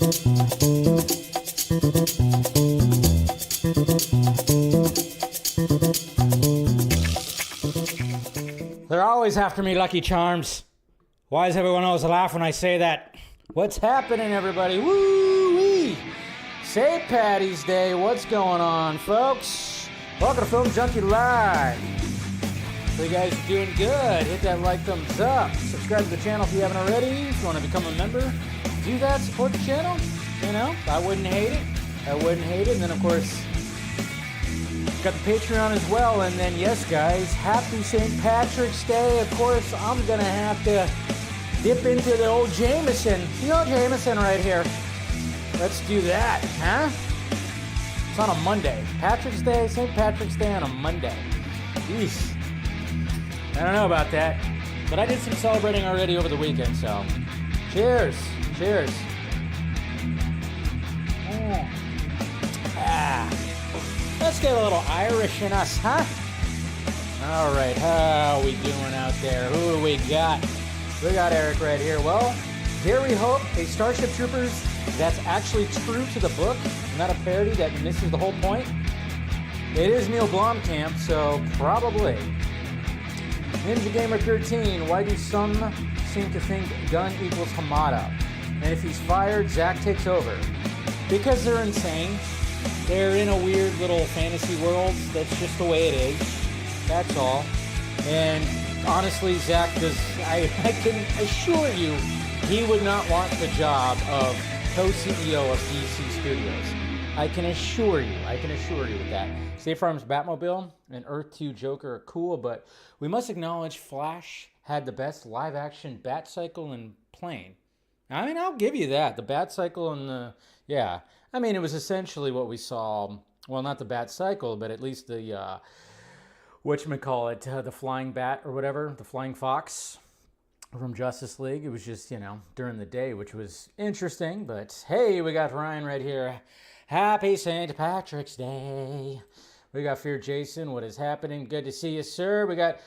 They're always after me, Lucky Charms. Why does everyone always laugh when I say that? What's happening, everybody? Woo-wee! St. Patty's Day. What's going on, folks? Welcome to Film Junkee Live. So you guys are doing good. Hit that like, thumbs up. Subscribe to the channel if you haven't already. If you want to become a member, do that. Support the channel. You know, I wouldn't hate it. I wouldn't hate it. And then, of course, got the Patreon as well. And then, yes, guys, happy St. Patrick's Day. Of course, I'm going to have to dip into the old Jameson. The old Jameson right here. Let's do that, huh? It's on a Monday. Patrick's Day, St. Patrick's Day on a Monday. Jeez. I don't know about that. But I did some celebrating already over the weekend, so cheers. Cheers. Let's get a little Irish in us, huh? All right, how are we doing out there? Who do we got? We got Eric right here. Well, here we hope a Starship Troopers that's actually true to the book, not a parody that misses the whole point. It is Neil Blomkamp, so probably. Ninja Gamer 13, why do some seem to think Gunn equals Hamada? And if he's fired, Zack takes over. Because they're insane. They're in a weird little fantasy world. That's just the way it is. That's all. And honestly, Zack does, I can assure you, he would not want the job of co-CEO of DC Studios. I can assure you with that. Safran's Batmobile and Earth 2 Joker are cool, but we must acknowledge Flash had the best live-action Batcycle and plane. I mean, I'll give you that. The Batcycle and the, yeah. I mean, it was essentially what we saw, well, not the Batcycle, but at least the, whatchamacallit, the Flying Bat or whatever, the Flying Fox from Justice League. It was just, you know, during the day, which was interesting, but hey, we got Ryan right here. Happy St. Patrick's Day. We got Fear Jason. What is happening? Good to see you, sir. We got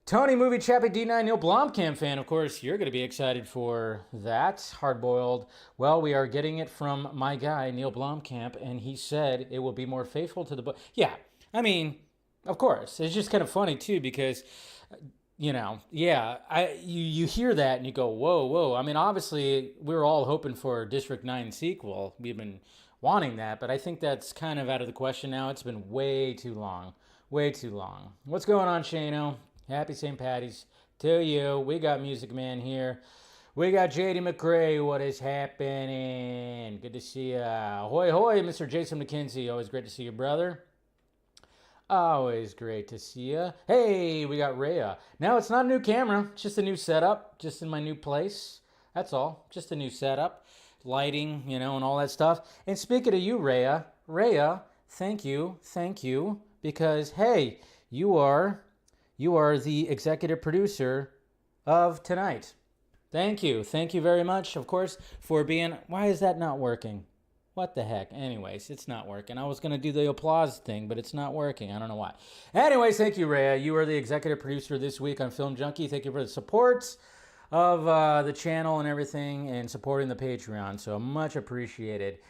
Tony Movie Chappie D9 Neil Blomkamp fan. Of course, you're going to be excited for that. Hard-boiled. Well, we are getting it from my guy, Neil Blomkamp, and he said it will be more faithful to the book. Yeah, I mean, of course. It's just kind of funny, too, because, you know, yeah, you hear that and you go, whoa, whoa. I mean, obviously, we're all hoping for a District 9 sequel. We've been wanting that, but I think that's kind of out of the question now. It's been way too long. Way too long. What's going on, Shano? Happy St. Patty's to you. We got Music Man here. We got JD McRae. What is happening? Good to see ya. Hoy, hoy, Mr. Jason McKenzie. Always great to see you, brother. Always great to see ya. Hey, we got Rhea. Now, it's not a new camera. It's just a new setup. Just in my new place. That's all. Just a new setup. Lighting, you know, and all that stuff. And speaking of you, Rhea, thank you, because, hey, you are the executive producer of tonight. Thank you very much, of course, for being, why is that not working? What the heck? Anyways, it's not working. I was going to do the applause thing, but it's not working. I don't know why. Anyways, thank you, Rhea. You are the executive producer this week on Film Junkee. Thank you for the support of the channel and everything, and supporting the Patreon, so much appreciated.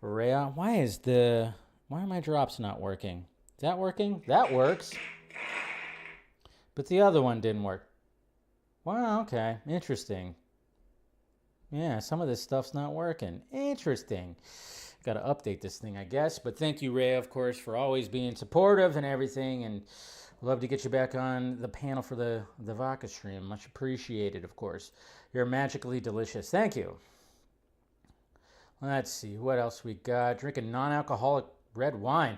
Rhea, why are my drops not working? Is that working? That works. But the other one didn't work. Wow, okay, interesting. Yeah, some of this stuff's not working. Interesting. Got to update this thing, I guess. But thank you, Rhea, of course, for always being supportive and everything, and love to get you back on the panel for the vodka stream. Much appreciated, of course. You're magically delicious. Thank you. Let's see, what else we got? Drinking non-alcoholic red wine.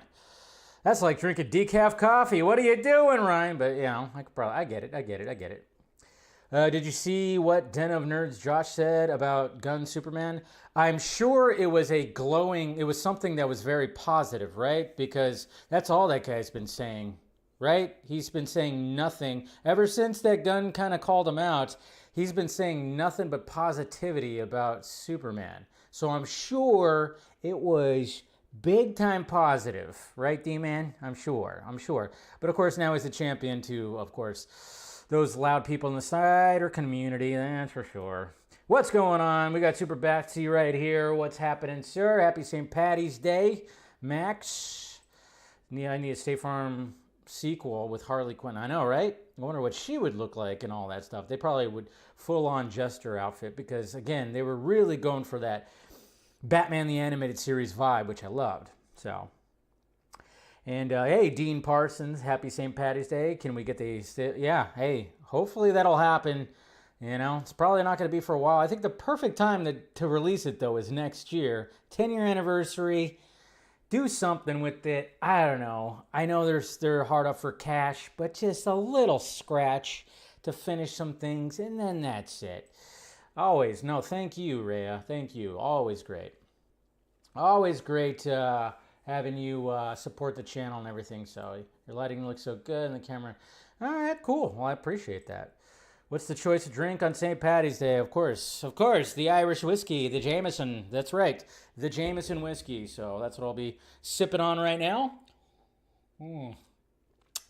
That's like drinking decaf coffee. What are you doing, Ryan? But, you know, I get it. Did you see what Den of Nerds Josh said about Gunn Superman? I'm sure it was it was something that was very positive, right? Because that's all that guy's been saying. Right? He's been saying nothing. Ever since that Gunn kind of called him out, he's been saying nothing but positivity about Superman. So I'm sure it was big time positive. Right, D-Man? I'm sure. But of course, now he's a champion to, of course, those loud people in the Snyder community. That's for sure. What's going on? We got Super Batsy right here. What's happening, sir? Happy St. Patty's Day, Max. Yeah, I need a State Farm sequel with Harley Quinn. I know, right? I wonder what she would look like and all that stuff. They probably would full-on Jester outfit because, again, they were really going for that Batman the Animated Series vibe, which I loved. So, and hey, Dean Parsons, happy St. Patty's Day. Can we get the, yeah, hey, hopefully that'll happen. You know, it's probably not going to be for a while. I think the perfect time to release it, though, is next year. 10-year anniversary. Do something with it. I don't know. I know they're hard up for cash, but just a little scratch to finish some things, and then that's it. Always. No, thank you, Rhea. Thank you. Always great. Always great having you support the channel and everything. So your lighting looks so good, and the camera. All right, cool. Well, I appreciate that. What's the choice of drink on St. Patty's Day? Of course, the Irish whiskey, the Jameson. That's right, the Jameson whiskey. So that's what I'll be sipping on right now.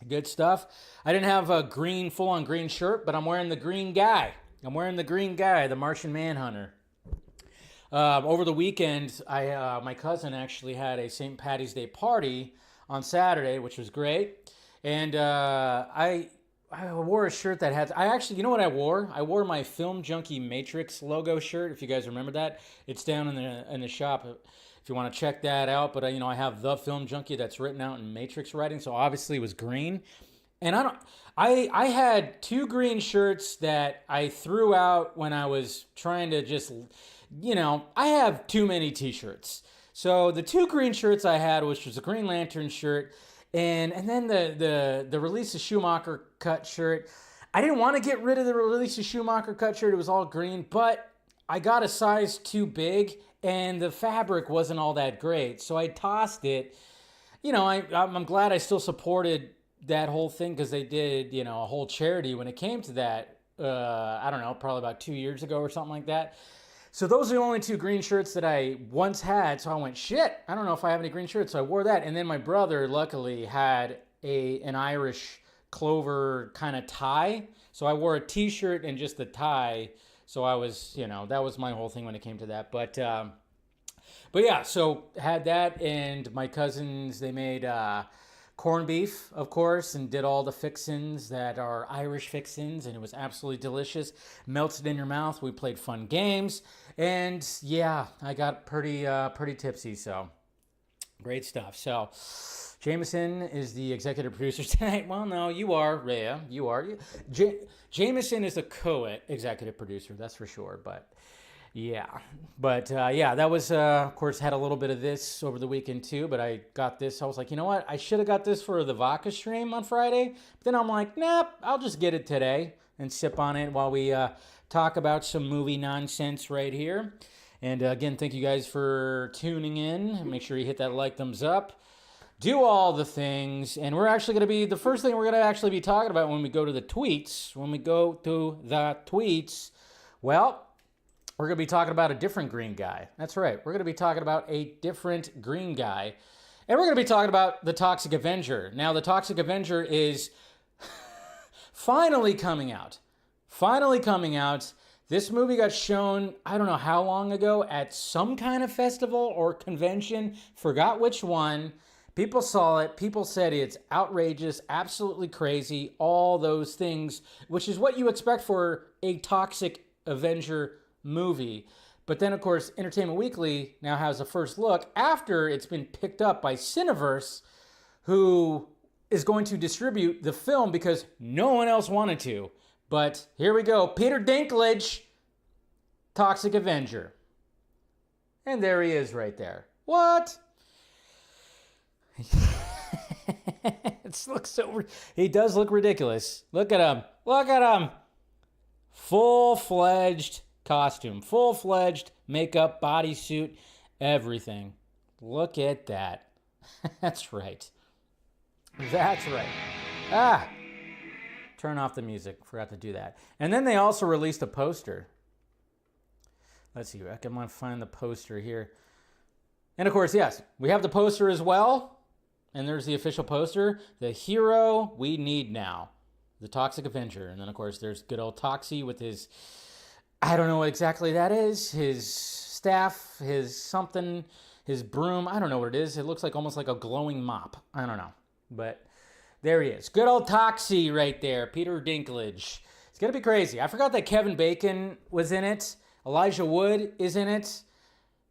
Good stuff. I didn't have a full-on green shirt, but I'm wearing the green guy. I'm wearing the green guy, the Martian Manhunter. Over the weekend, my cousin actually had a St. Patty's Day party on Saturday, which was great. And I wore a shirt that had, you know what I wore? I wore my Film Junkee Matrix logo shirt, if you guys remember that. It's down in the shop if you want to check that out. But, I have the Film Junkee that's written out in Matrix writing, so obviously it was green. And I had two green shirts that I threw out when I was trying to just, I have too many t-shirts. So the two green shirts I had, which was a Green Lantern shirt, and then the Release of Schumacher cut shirt. I didn't want to get rid of the Release of Schumacher cut shirt. It was all green, but I got a size too big, and the fabric wasn't all that great. So I tossed it. I'm glad I still supported that whole thing because they did, a whole charity when it came to that. I don't know, probably about 2 years ago or something like that. So those are the only two green shirts that I once had. So I went, shit, I don't know if I have any green shirts. So I wore that. And then my brother, luckily, had an Irish clover kind of tie. So I wore a t-shirt and just the tie. So I was, that was my whole thing when it came to that. But yeah, so had that. And my cousins, they made corned beef, of course, and did all the fixins that are Irish fixins, and it was absolutely delicious. Melted in your mouth. We played fun games, and yeah, I got pretty tipsy. So great stuff. So Jameson is the executive producer tonight. Well, no, you are, Rhea. You are. Jameson is the co-executive producer. That's for sure. But yeah, yeah, that was, of course, had a little bit of this over the weekend too, but I got this. I was like, you know what? I should have got this for the vodka stream on Friday. But then I'm like, nope, I'll just get it today and sip on it while we talk about some movie nonsense right here. And again, thank you guys for tuning in. Make sure you hit that thumbs up. Do all the things. And we're actually going to be, the first thing we're going to actually be talking about when we go to the tweets, well, we're going to be talking about a different green guy. That's right. We're going to be talking about a different green guy. And we're going to be talking about the Toxic Avenger. Now, the Toxic Avenger is finally coming out. Finally coming out. This movie got shown, I don't know how long ago, at some kind of festival or convention. Forgot which one. People saw it. People said it's outrageous, absolutely crazy, all those things, which is what you expect for a Toxic Avenger movie. But then, of course, Entertainment Weekly now has a first look after it's been picked up by Snyderverse, who is going to distribute the film because no one else wanted to. But here we go. Peter Dinklage, Toxic Avenger. And there he is right there. What? He does look ridiculous. Look at him. Look at him. Full-fledged costume, full-fledged makeup, bodysuit, everything. Look at that. That's right. That's right. Turn off the music. Forgot to do that. And then they also released a poster. Let's see. I can find the poster here. And of course, yes, we have the poster as well. And there's the official poster. The hero we need now. The Toxic Avenger. And then, of course, there's good old Toxie with his I don't know what exactly that is. His staff, his something, his broom. I don't know what it is. It looks like almost like a glowing mop. I don't know. But there he is. Good old Toxie right there. Peter Dinklage. It's going to be crazy. I forgot that Kevin Bacon was in it. Elijah Wood is in it.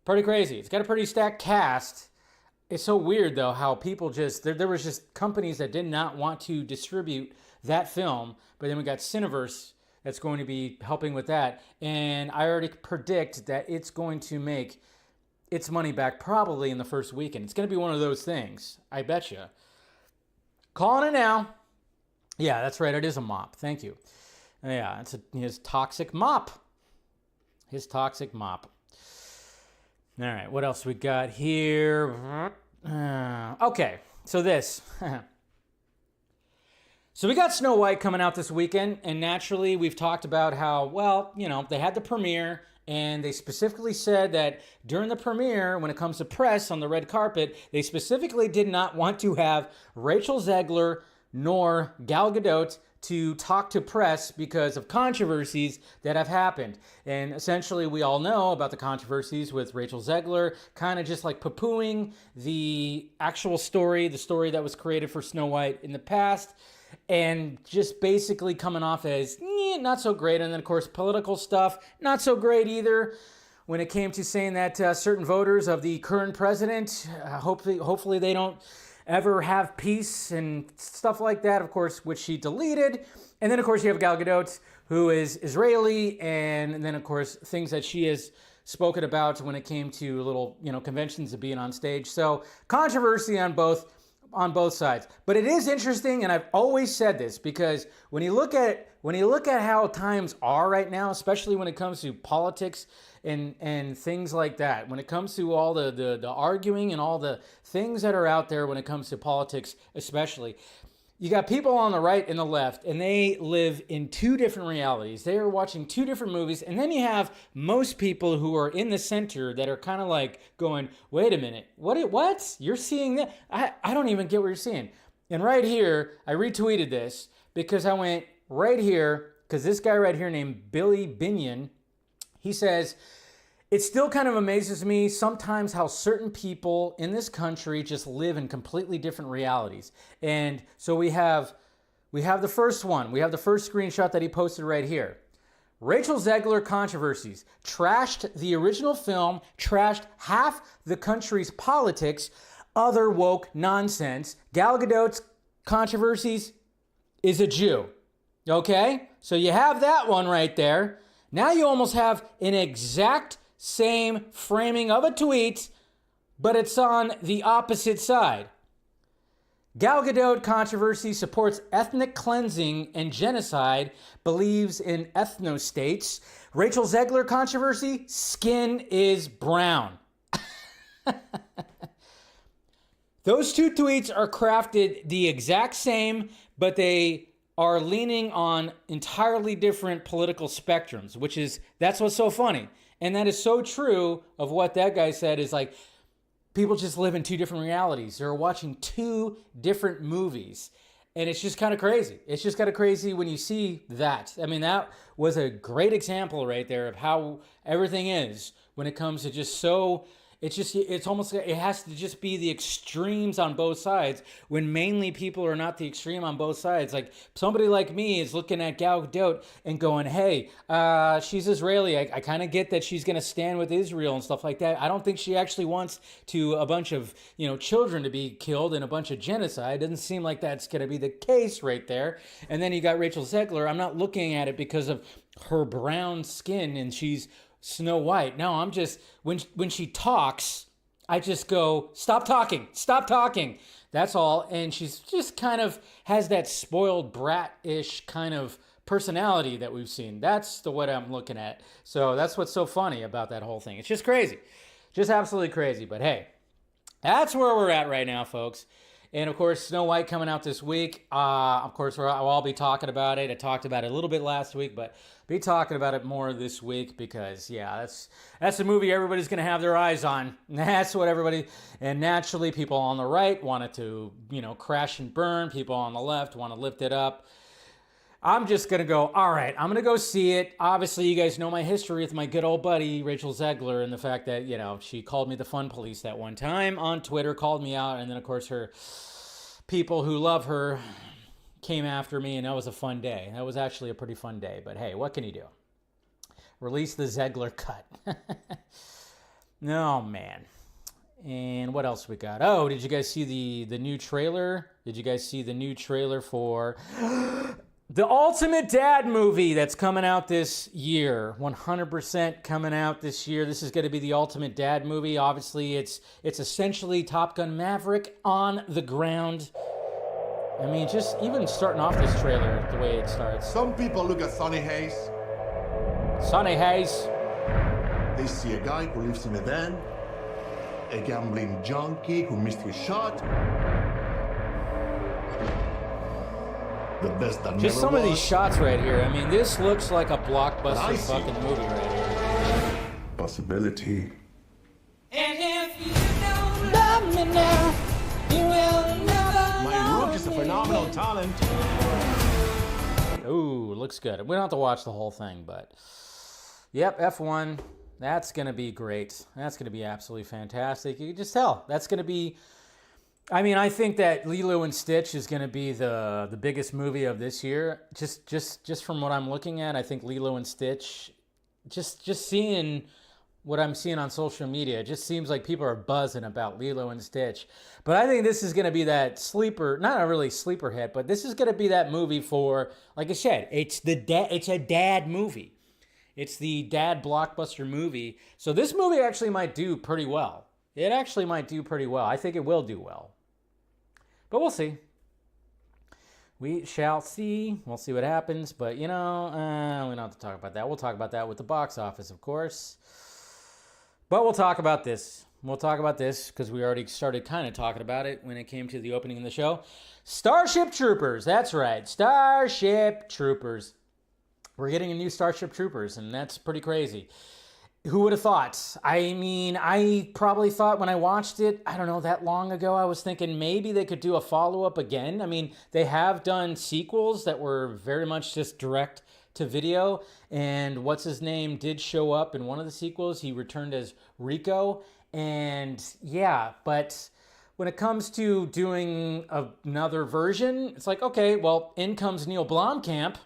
Pretty crazy. It's got a pretty stacked cast. It's so weird, though, how people just... There was just companies that did not want to distribute that film. But then we got Cineverse that's going to be helping with that. And I already predict that it's going to make its money back probably in the first weekend. It's going to be one of those things. I bet you. Calling it now. Yeah, that's right. It is a mop. Thank you. Yeah, it's his toxic mop. His toxic mop. All right, what else we got here? Okay, so this. So we got Snow White coming out this weekend, and naturally we've talked about how, well, you know, they had the premiere, and they specifically said that during the premiere, when it comes to press on the red carpet, they specifically did not want to have Rachel Zegler nor Gal Gadot to talk to press because of controversies that have happened. And essentially, we all know about the controversies with Rachel Zegler, kind of just like poo-pooing the actual story, the story that was created for Snow White in the past, and just basically coming off as not so great. And then, of course, political stuff, not so great either. When it came to saying that certain voters of the current president, hopefully they don't ever have peace and stuff like that, of course, which she deleted. And then, of course, you have Gal Gadot, who is Israeli, and then, of course, things that she has spoken about when it came to little, conventions of being on stage. So controversy on both sides. But it is interesting, and I've always said this, because when you look at how times are right now, especially when it comes to politics and things like that, when it comes to all the arguing and all the things that are out there when it comes to politics especially, you got people on the right and the left, and they live in two different realities. They are watching two different movies, and then you have most people who are in the center that are kind of like going, wait a minute, what? You're seeing that? I don't even get what you're seeing. And right here, I retweeted this because I went right here, because this guy right here named Billy Binion, he says, it still kind of amazes me sometimes how certain people in this country just live in completely different realities. And so we have the first one. We have the first screenshot that he posted right here. Rachel Zegler controversies. Trashed the original film, trashed half the country's politics, other woke nonsense. Gal Gadot's controversies is a Jew. Okay? So you have that one right there. Now you almost have an exact same framing of a tweet, but it's on the opposite side. Gal Gadot controversy supports ethnic cleansing and genocide, believes in ethnostates. Rachel Zegler controversy, skin is brown. Those two tweets are crafted the exact same, but they are leaning on entirely different political spectrums, that's what's so funny. And that is so true of what that guy said, is like, people just live in two different realities. They're watching two different movies. And it's just kind of crazy. It's just kind of crazy when you see that. I mean, that was a great example right there of how everything is when it comes to just so... It's almost like it has to just be the extremes on both sides, when mainly people are not the extreme on both sides. Like somebody like me is looking at Gal Gadot and going, hey, she's Israeli. I kind of get that she's going to stand with Israel and stuff like that. I don't think she actually wants a bunch of, children to be killed in a bunch of genocide. It doesn't seem like that's going to be the case right there. And then you got Rachel Zegler. I'm not looking at it because of her brown skin and she's Snow White. No, I'm just, when she talks, I just go, stop talking. That's all. And she's just kind of has that spoiled brat-ish kind of personality that we've seen. That's what I'm looking at. So that's what's so funny about that whole thing. It's just crazy. Just absolutely crazy. But hey, that's where we're at right now, folks. And of course, Snow White coming out this week. Of course, I'll all be talking about it. I talked about it a little bit last week, but be talking about it more this week because, yeah, that's the movie everybody's going to have their eyes on. That's what everybody, and naturally, people on the right want it to, crash and burn. People on the left want to lift it up. I'm just going to go, all right, I'm going to go see it. Obviously, you guys know my history with my good old buddy, Rachel Zegler, and the fact that, you know, she called me the fun police that one time on Twitter, called me out, and then, of course, her people who love her came after me, and that was a fun day. That was actually a pretty fun day, but hey, what can you do? Release the Zegler cut. No, man. And what else we got? Oh, did you guys see the new trailer? Did you guys see the new trailer for the Ultimate Dad movie that's coming out this year? 100% coming out this year. This is going to be the Ultimate Dad movie. Obviously, it's essentially Top Gun Maverick on the ground. I mean, just even starting off this trailer, the way it starts. Some people look at Sonny Hayes. Sonny Hayes. They see a guy who lives in a van, a gambling junkie who missed his shot. The best that just never some was. of these shots right here. I mean, this looks like a blockbuster fucking movie right here. Possibility. And if you don't love me now, you will never. My Rook is a phenomenal talent. Ooh, looks good. We don't have to watch the whole thing, but yep, F1. That's going to be great. That's going to be absolutely fantastic. You can just tell. That's going to be... I mean, I think that Lilo and Stitch is going to be the biggest movie of this year. Just from what I'm looking at, I think Lilo and Stitch, just seeing what I'm seeing on social media, it just seems like people are buzzing about Lilo and Stitch. But I think this is going to be that sleeper, not a really sleeper hit, but this is going to be that movie for, like I said, it's a dad movie. It's the dad blockbuster movie. So this movie actually might do pretty well. It actually might do pretty well. I think it will do well. But we'll see. We shall see. We'll see what happens. But, you know, we don't have to talk about that. We'll talk about that with the box office, of course. But we'll talk about this. We'll talk about this because we already started kind of talking about it when it came to the opening of the show. Starship Troopers. That's right. Starship Troopers. We're getting a new Starship Troopers, and that's pretty crazy. Who would have thought? I mean, I probably thought when I watched it, I don't know, that long ago, I was thinking maybe they could do a follow-up again. I mean, they have done sequels that were very much just direct to video, and what's his name did show up in one of the sequels. He returned as Rico, and yeah, but when it comes to doing another version, it's like, okay, well, in comes Neil Blomkamp.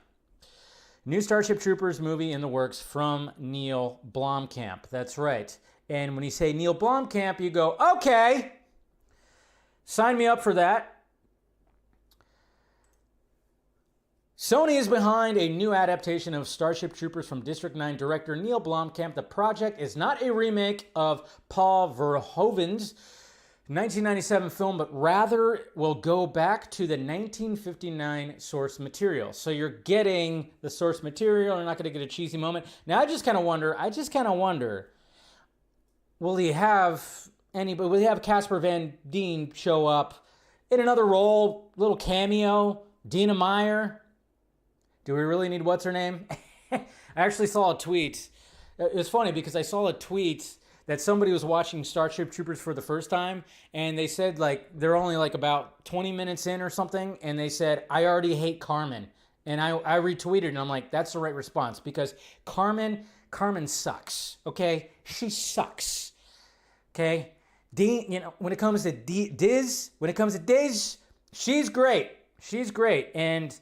New Starship Troopers movie in the works from Neil Blomkamp. That's right. And when you say Neil Blomkamp, you go, okay, sign me up for that. Sony is behind a new adaptation of Starship Troopers from District 9 director Neil Blomkamp. The project is not a remake of Paul Verhoeven's 1997 film, but rather will go back to the 1959 source material. So you're getting the source material. You're not going to get a cheesy moment. Now I just kind of wonder, will he have Casper Van Dien show up in another role, little cameo, Dina Meyer? Do we really need what's her name? I actually saw a tweet. It was funny because I saw a tweet that somebody was watching Starship Troopers for the first time, and they said, like, they're only like about 20 minutes in or something, and they said, I already hate Carmen. And I retweeted, and I'm like, that's the right response, because Carmen sucks, okay? She sucks, okay? Dean, you know, when it comes to Diz, she's great. She's great, and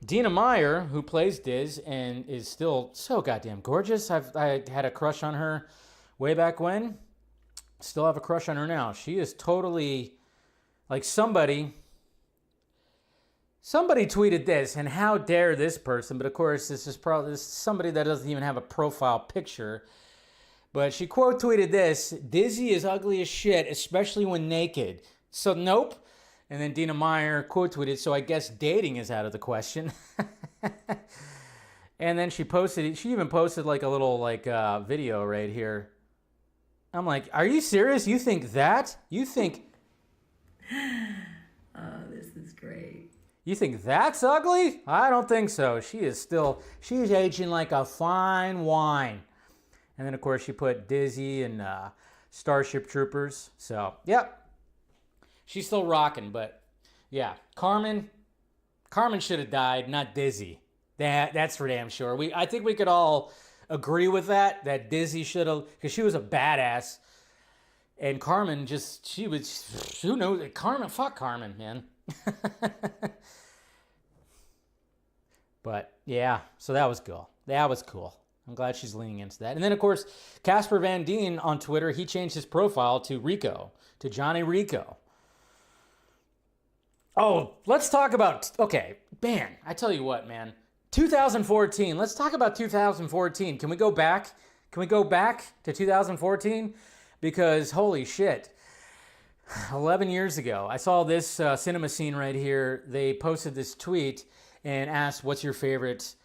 Dina Meyer, who plays Diz and is still so goddamn gorgeous. I had a crush on her way back when. Still have a crush on her now. She is totally like somebody tweeted this, and how dare this person? But of course, this is somebody that doesn't even have a profile picture. But she quote tweeted this: "Dizzy is ugly as shit, especially when naked." So nope. And then Dina Meyer quote tweeted, so I guess dating is out of the question. And then she even posted like a little video right here. I'm like, are you serious? You think that? You think... Oh, this is great. You think that's ugly? I don't think so. She's aging like a fine wine. And then of course she put Dizzy and Starship Troopers. So, yep. She's still rocking, but yeah, Carmen Carmen should have died, not Dizzy. That's for damn sure. I think we could all agree with that Dizzy should have, because she was a badass. And Carmen she was, who knows? Fuck Carmen, man. But yeah, so that was cool. That was cool. I'm glad she's leaning into that. And then, of course, Casper Van Dien on Twitter, he changed his profile to Rico, to Johnny Rico. Oh, let's talk about, okay, man, I tell you what, man. 2014, let's talk about 2014. Can we go back? Can we go back to 2014? Because, holy shit, 11 years ago, I saw this cinema scene right here. They posted this tweet and asked, what's your favorite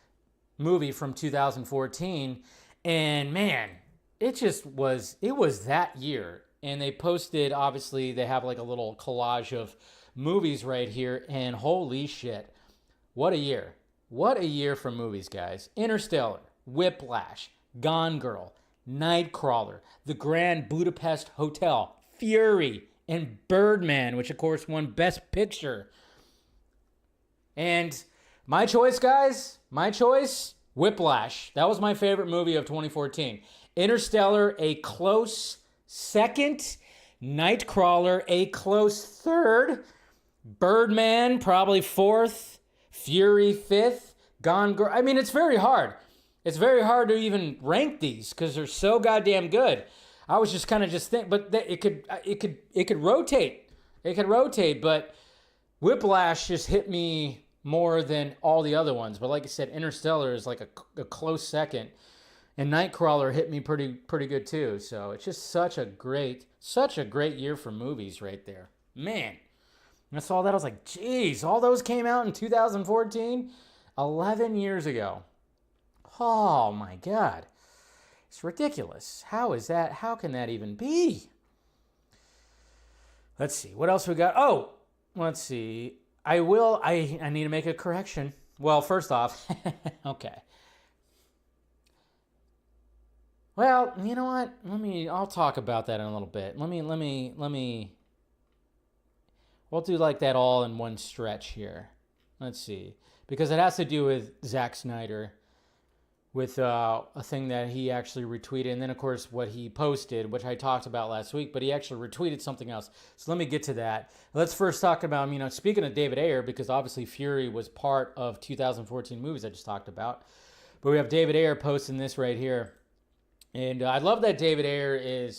movie from 2014? And man, it was that year. And they posted, obviously, they have like a little collage of movies right here. And holy shit, what a year. What a year for movies, guys. Interstellar, Whiplash, Gone Girl, Nightcrawler, The Grand Budapest Hotel, Fury, and Birdman, which of course won Best Picture. And my choice, guys, Whiplash. That was my favorite movie of 2014. Interstellar, a close second. Nightcrawler, a close third. Birdman, probably fourth. Fury, fifth. Gone Girl. I mean, it's very hard. It's very hard to even rank these because they're so goddamn good. I was just kind of think, but it could rotate. It could rotate, but Whiplash just hit me more than all the other ones. But like I said, Interstellar is like a close second, and Nightcrawler hit me pretty good too. So it's just such a great year for movies right there, man. I saw that, I was like, geez, all those came out in 2014, 11 years ago. Oh my God, it's ridiculous. How is that? How can that even be? Let's see, what else we got? Oh, let's see. I need to make a correction. Well, first off, okay. Well, you know what? I'll talk about that in a little bit. We'll do like that all in one stretch here. Let's see. Because it has to do with Zack Snyder, with a thing that he actually retweeted. And then, of course, what he posted, which I talked about last week, but he actually retweeted something else. So let me get to that. Let's first talk about, speaking of David Ayer, because obviously Fury was part of 2014 movies I just talked about. But we have David Ayer posting this right here. And I love that David Ayer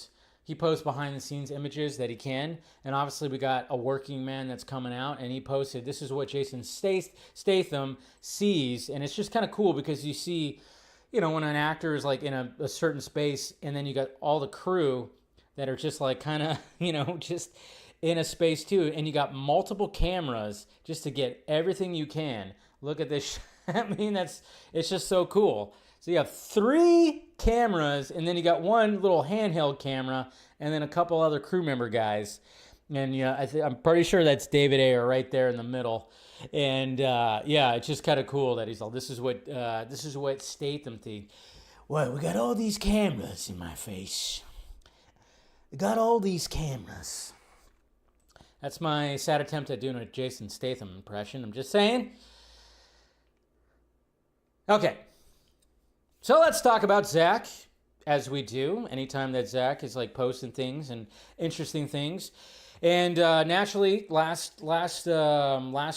he posts behind the scenes images that he can. And obviously we got A Working Man that's coming out, and he posted, this is what Jason Statham sees. And it's just kind of cool because you see, when an actor is like in a certain space, and then you got all the crew that are just like kind of, just in a space too. And you got multiple cameras just to get everything you can. Look at this. It's just so cool. So you have 3 cameras, and then you got one little handheld camera, and then a couple other crew member guys. And I'm pretty sure that's David Ayer right there in the middle. And it's just kind of cool that he's all, this is what Statham thinks. Well, we got all these cameras in my face. We got all these cameras. That's my sad attempt at doing a Jason Statham impression. I'm just saying. Okay. So let's talk about Zack, as we do anytime that Zack is like posting things and interesting things. And naturally, last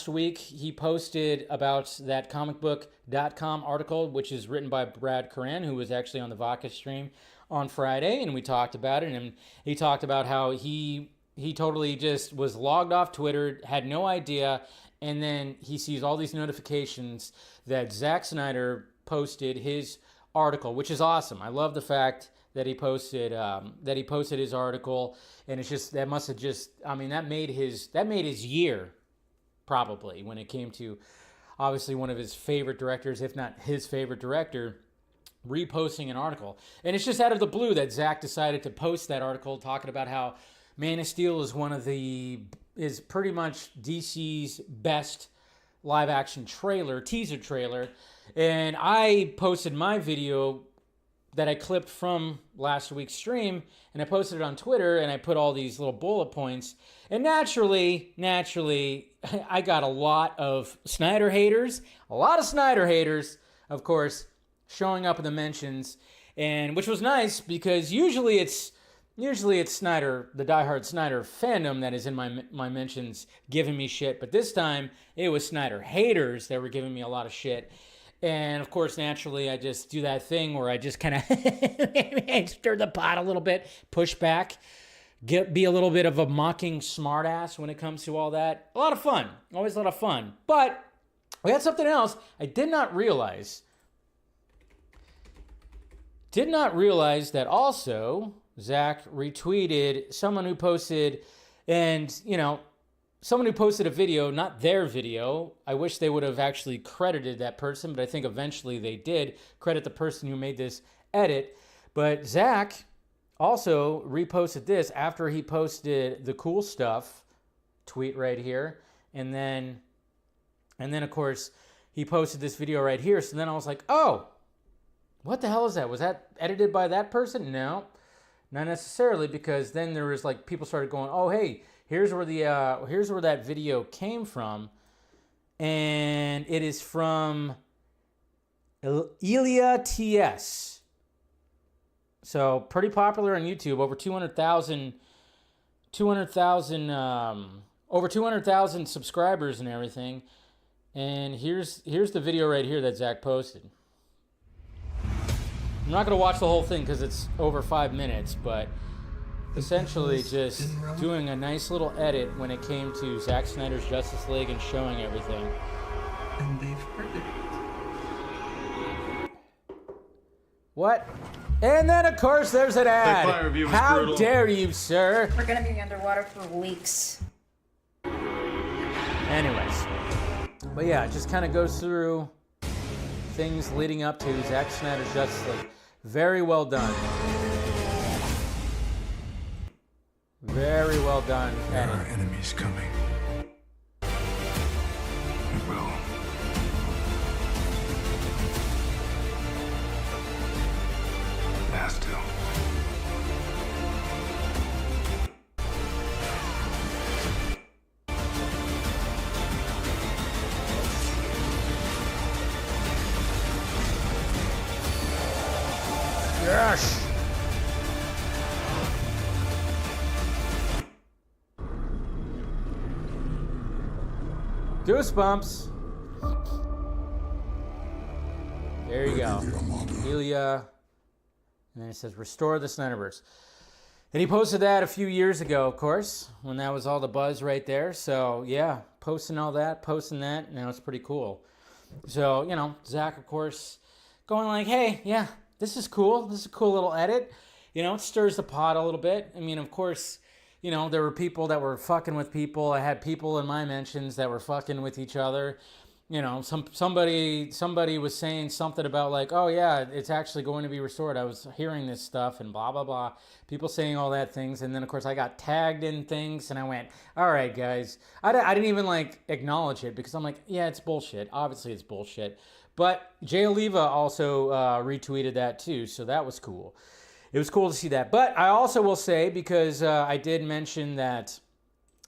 week he posted about that comicbook.com article, which is written by Brad Coran, who was actually on the Vodka stream on Friday, and we talked about it. And he talked about how he totally just was logged off Twitter, had no idea, and then he sees all these notifications that Zack Snyder posted his article, which is awesome. I love the fact that he posted his article, and it's just that made his year, probably, when it came to obviously one of his favorite directors, if not his favorite director, reposting an article. And it's just out of the blue that Zack decided to post that article talking about how Man of Steel is pretty much DC's best live action teaser trailer. And I posted my video that I clipped from last week's stream, and I posted it on Twitter, and I put all these little bullet points. And naturally, I got a lot of Snyder haters, of course, showing up in the mentions, and which was nice because usually it's Snyder, the diehard Snyder fandom that is in my mentions giving me shit, but this time it was Snyder haters that were giving me a lot of shit. And of course, naturally, I just do that thing where I just kind of stir the pot a little bit, push back, be a little bit of a mocking smartass when it comes to all that. A lot of fun, always a lot of fun. But we had something else I did not realize. Did not realize that also Zack retweeted someone who posted, and someone who posted a video, not their video. I wish they would have actually credited that person, but I think eventually they did credit the person who made this edit. But Zack also reposted this after he posted the cool stuff tweet right here. And then of course, he posted this video right here. So then I was like, oh, what the hell is that? Was that edited by that person? No, not necessarily, because then there was like people started going, oh, hey, here's where that video came from, and it is from Ilya TS. So pretty popular on YouTube, over 200,000 subscribers and everything. And here's the video right here that Zack posted. I'm not gonna watch the whole thing because it's over 5 minutes, but essentially just doing a nice little edit when it came to Zack Snyder's Justice League and showing everything. And they've heard it. What? And then, of course, there's an ad. How brutal. dare you, sir? We're gonna be underwater for weeks. Anyways. But yeah, it just kind of goes through things leading up to Zack Snyder's Justice League. Very well done. Very well done. There are enemies coming. It will. Last till. Yes! Goosebumps. There you go. Ilya. And then it says, restore the Snyderverse. And he posted that a few years ago, of course, when that was all the buzz right there. So, yeah, posting all that, posting that. Now it's pretty cool. So, Zack, of course, going like, hey, yeah, this is cool. This is a cool little edit. It stirs the pot a little bit. I mean, of course, there were people that were fucking with people. I had people in my mentions that were fucking with each other. Somebody was saying something about like, oh yeah, it's actually going to be restored. I was hearing this stuff and blah, blah, blah. People saying all that things. And then of course I got tagged in things and I went, all right, guys. I didn't even like acknowledge it because I'm like, yeah, it's bullshit. Obviously it's bullshit. But Jay Oliva also retweeted that too. So that was cool. It was cool to see that. But I also will say, because I did mention that,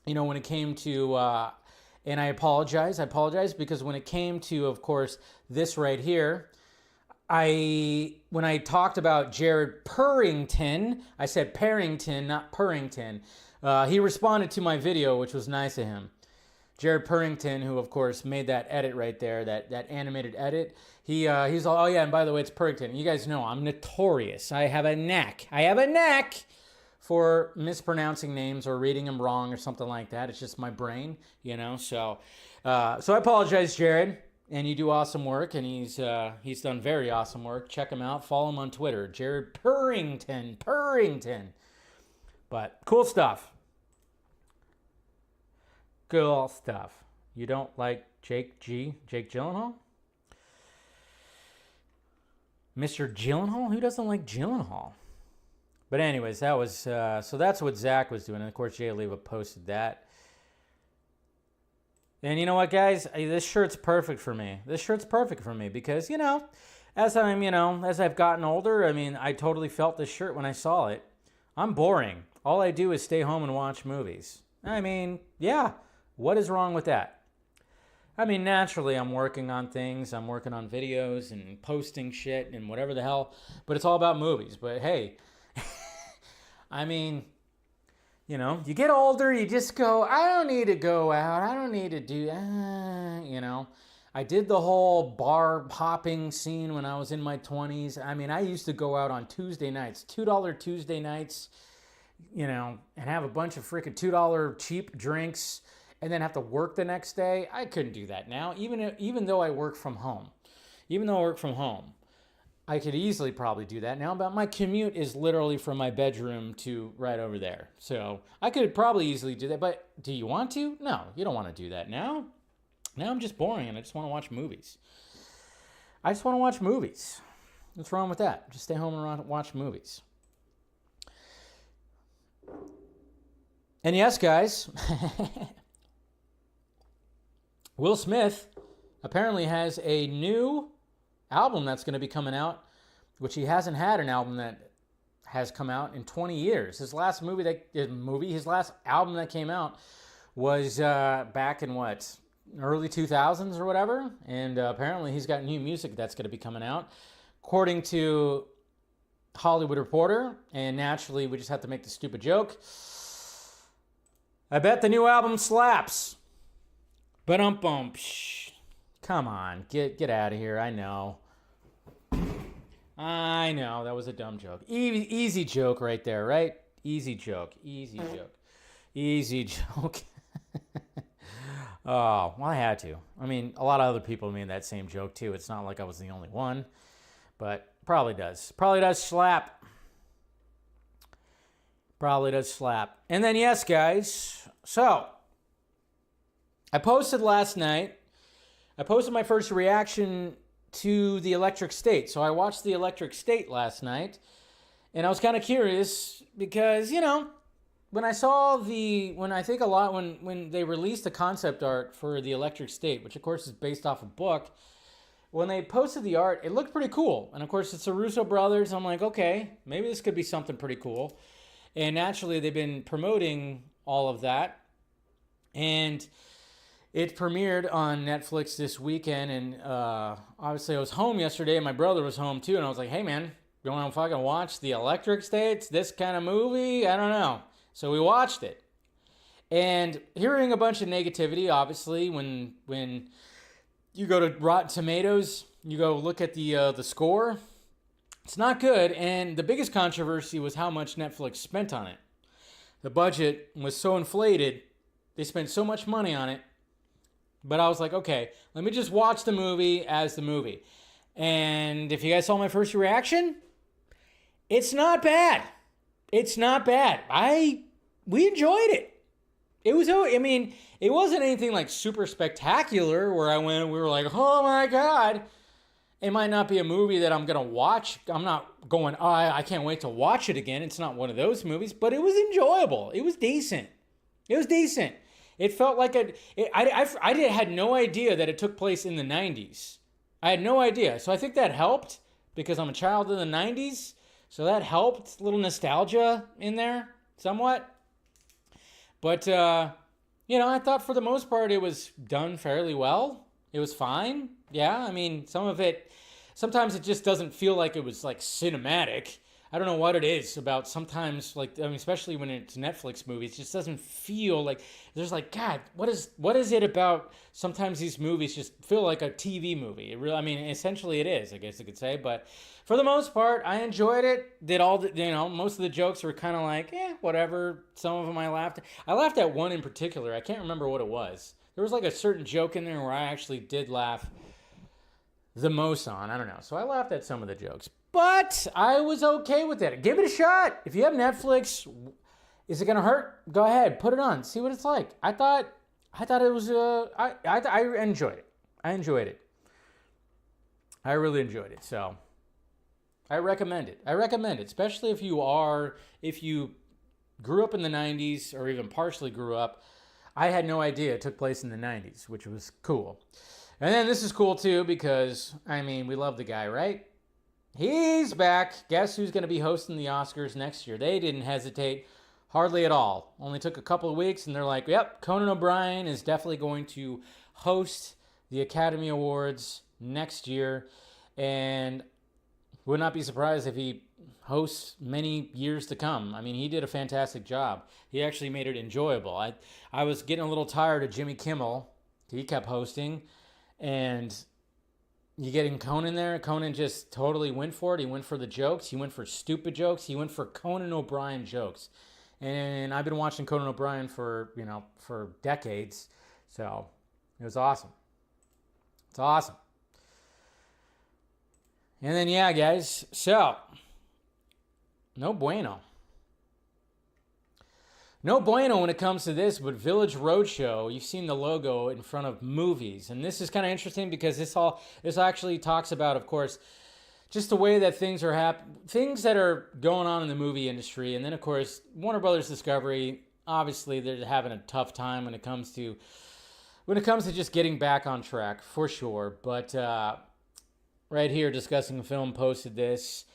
when it came to, and I apologize because when it came to, of course, this right here, when I talked about Jared Purrington, I said Parrington, not Purrington. He responded to my video, which was nice of him. Jared Purrington, who of course made that edit right there, that animated edit. He's all, oh yeah, and by the way, it's Purrington. You guys know I'm notorious. I have a knack for mispronouncing names or reading them wrong or something like that. It's just my brain, So I apologize, Jared. And you do awesome work, and he's done very awesome work. Check him out. Follow him on Twitter, Jared Purrington. But cool stuff. Cool stuff. You don't like Jake Gyllenhaal? Mr. Gyllenhaal? Who doesn't like Gyllenhaal? But anyways, that was, so that's what Zack was doing. And of course, Jay Oliva posted that. And you know what, guys? This shirt's perfect for me. Because, as I've gotten older, I mean, I totally felt this shirt when I saw it. I'm boring. All I do is stay home and watch movies. I mean, yeah, what is wrong with that? I mean, naturally, I'm working on things. I'm working on videos and posting shit and whatever the hell. But it's all about movies. But hey, I mean, you know, you get older, you just go, I don't need to go out. I don't need to do, you know. I did the whole bar hopping scene when I was in my 20s. I mean, I used to go out on Tuesday nights, $2 Tuesday nights, you know, and have a bunch of freaking $2 cheap drinks and then have to work the next day. I couldn't do that now, even though I work from home. Even though I work from home, I could easily probably do that now, but my commute is literally from my bedroom to right over there. So I could probably easily do that, but do you want to? No, you don't want to do that now. Now I'm just boring and I just want to watch movies. I just want to watch movies. What's wrong with that? Just stay home and watch movies. And yes, guys, Will Smith apparently has a new album that's going to be coming out, which he hasn't had an album that has come out in 20 years. His last his last album that came out was back in what, early 2000s or whatever, and apparently he's got new music that's going to be coming out, according to Hollywood Reporter, and naturally we just have to make the stupid joke. I bet the new album slaps. Ba-dum-bum. Come on, get out of here. I know, that was a dumb joke. Easy joke right there, right? Easy joke. Oh, well, I had to. I mean, a lot of other people made that same joke too. It's not like I was the only one, but probably does. Probably does slap. And then, yes, guys. So, I posted last night. I posted my first reaction to The Electric State. So I watched The Electric State last night, and I was kind of curious because, you know, when they released the concept art for The Electric State, which of course is based off a book, when they posted the art, it looked pretty cool. And of course, it's the Russo Brothers. I'm like, okay, maybe this could be something pretty cool. And naturally, they've been promoting all of that. And it premiered on Netflix this weekend. And obviously, I was home yesterday, and my brother was home too. And I was like, hey, man, you want to fucking watch The Electric State? This kind of movie? I don't know. So we watched it. And hearing a bunch of negativity, obviously, when you go to Rotten Tomatoes, you go look at the score, it's not good. And the biggest controversy was how much Netflix spent on it. The budget was so inflated. They spent so much money on it. But I was like, okay, let me just watch the movie as the movie. And if you guys saw my first reaction, it's not bad. It's not bad. We enjoyed it. It wasn't anything like super spectacular where we were like, oh my God. It might not be a movie that I'm going to watch. I'm not going, oh, I can't wait to watch it again. It's not one of those movies, but it was enjoyable. It was decent. It felt like I had no idea that it took place in the 90s. I had no idea. So I think that helped because I'm a child of the 90s. So that helped. A little nostalgia in there somewhat. But, I thought for the most part it was done fairly well. It was fine. Yeah, I mean, sometimes it just doesn't feel like it was like cinematic. I don't know what it is about sometimes, especially when it's Netflix movies, it just doesn't feel like, there's like, God, what is it about sometimes these movies just feel like a TV movie? Essentially it is, I guess you could say, but for the most part, I enjoyed it. Most of the jokes were kind of like, whatever. Some of them I laughed at one in particular. I can't remember what it was. There was like a certain joke in there where I actually did laugh the most on. I don't know. So I laughed at some of the jokes. But I was okay with it. Give it a shot. If you have Netflix, is it going to hurt? Go ahead. Put it on. See what it's like. I thought it was, I enjoyed it. I enjoyed it. I really enjoyed it. So I recommend it. Especially if you grew up in the 90s or even partially grew up. I had no idea it took place in the 90s, which was cool. And then this is cool too because, I mean, we love the guy, right? He's back. Guess who's going to be hosting the Oscars next year? They didn't hesitate hardly at all. Only took a couple of weeks and they're like, yep, Conan O'Brien is definitely going to host the Academy Awards next year. And would not be surprised if he hosts many years to come. I mean, he did a fantastic job. He actually made it enjoyable. I was getting a little tired of Jimmy Kimmel. He kept hosting. And you getting Conan there? Conan just totally went for it. He went for the jokes. He went for stupid jokes. He went for Conan O'Brien jokes. And I've been watching Conan O'Brien for decades. So it was awesome. It's awesome. And then, yeah, guys. So, no bueno. No bueno when it comes to this, but Village Roadshow, you've seen the logo in front of movies. And this is kind of interesting because this actually talks about, of course, just the way that things are things that are going on in the movie industry. And then, of course, Warner Brothers Discovery, obviously they're having a tough time when it comes to just getting back on track, for sure. But right here, Discussing the Film posted this.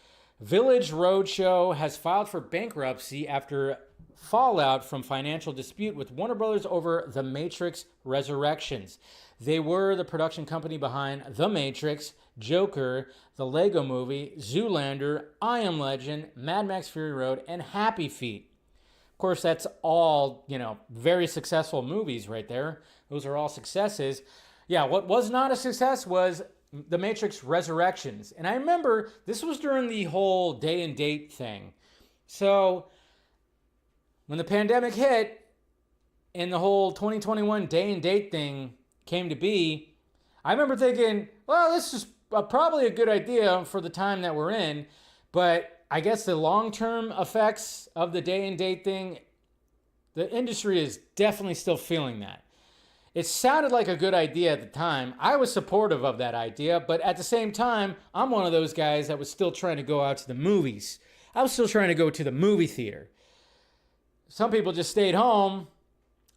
Village Roadshow has filed for bankruptcy after fallout from financial dispute with Warner Brothers over The Matrix Resurrections. They were the production company behind The Matrix, Joker, the Lego Movie, Zoolander, I Am Legend, Mad Max Fury Road, and Happy Feet. Of course, that's all, very successful movies right there. Those are all successes. Yeah, what was not a success was The Matrix Resurrections. And I remember this was during the whole day and date thing. So when the pandemic hit and the whole 2021 day and date thing came to be, I remember thinking, well, this is probably a good idea for the time that we're in. But I guess the long-term effects of the day and date thing, the industry is definitely still feeling that. It sounded like a good idea at the time. I was supportive of that idea, but at the same time, I'm one of those guys that was still trying to go out to the movies. I was still trying to go to the movie theater. Some people just stayed home,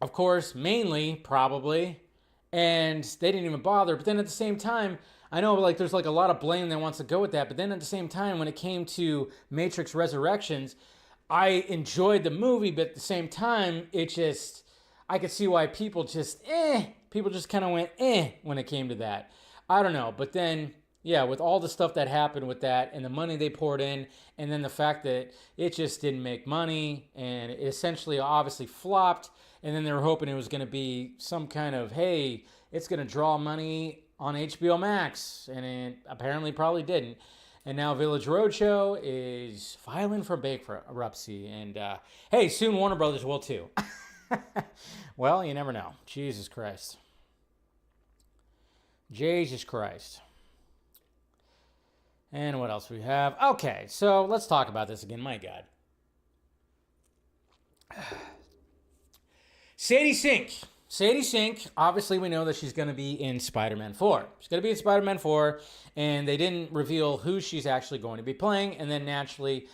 of course, mainly, probably, and they didn't even bother. But then at the same time, I know there's a lot of blame that wants to go with that. But then at the same time, when it came to Matrix Resurrections, I enjoyed the movie, but at the same time, I could see why people just kind of went when it came to that. I don't know. But then, yeah, with all the stuff that happened with that and the money they poured in and then the fact that it just didn't make money and it essentially obviously flopped, and then they were hoping it was going to be some kind of, hey, it's going to draw money on HBO Max, and it apparently probably didn't. And now Village Roadshow is filing for bankruptcy. And, hey, soon Warner Brothers will too. Well, you never know. Jesus Christ. Jesus Christ. And what else we have? Okay, so let's talk about this again. My God. Sadie Sink, obviously we know that she's going to be in Spider-Man 4. She's going to be in Spider-Man 4, and they didn't reveal who she's actually going to be playing. And then naturally,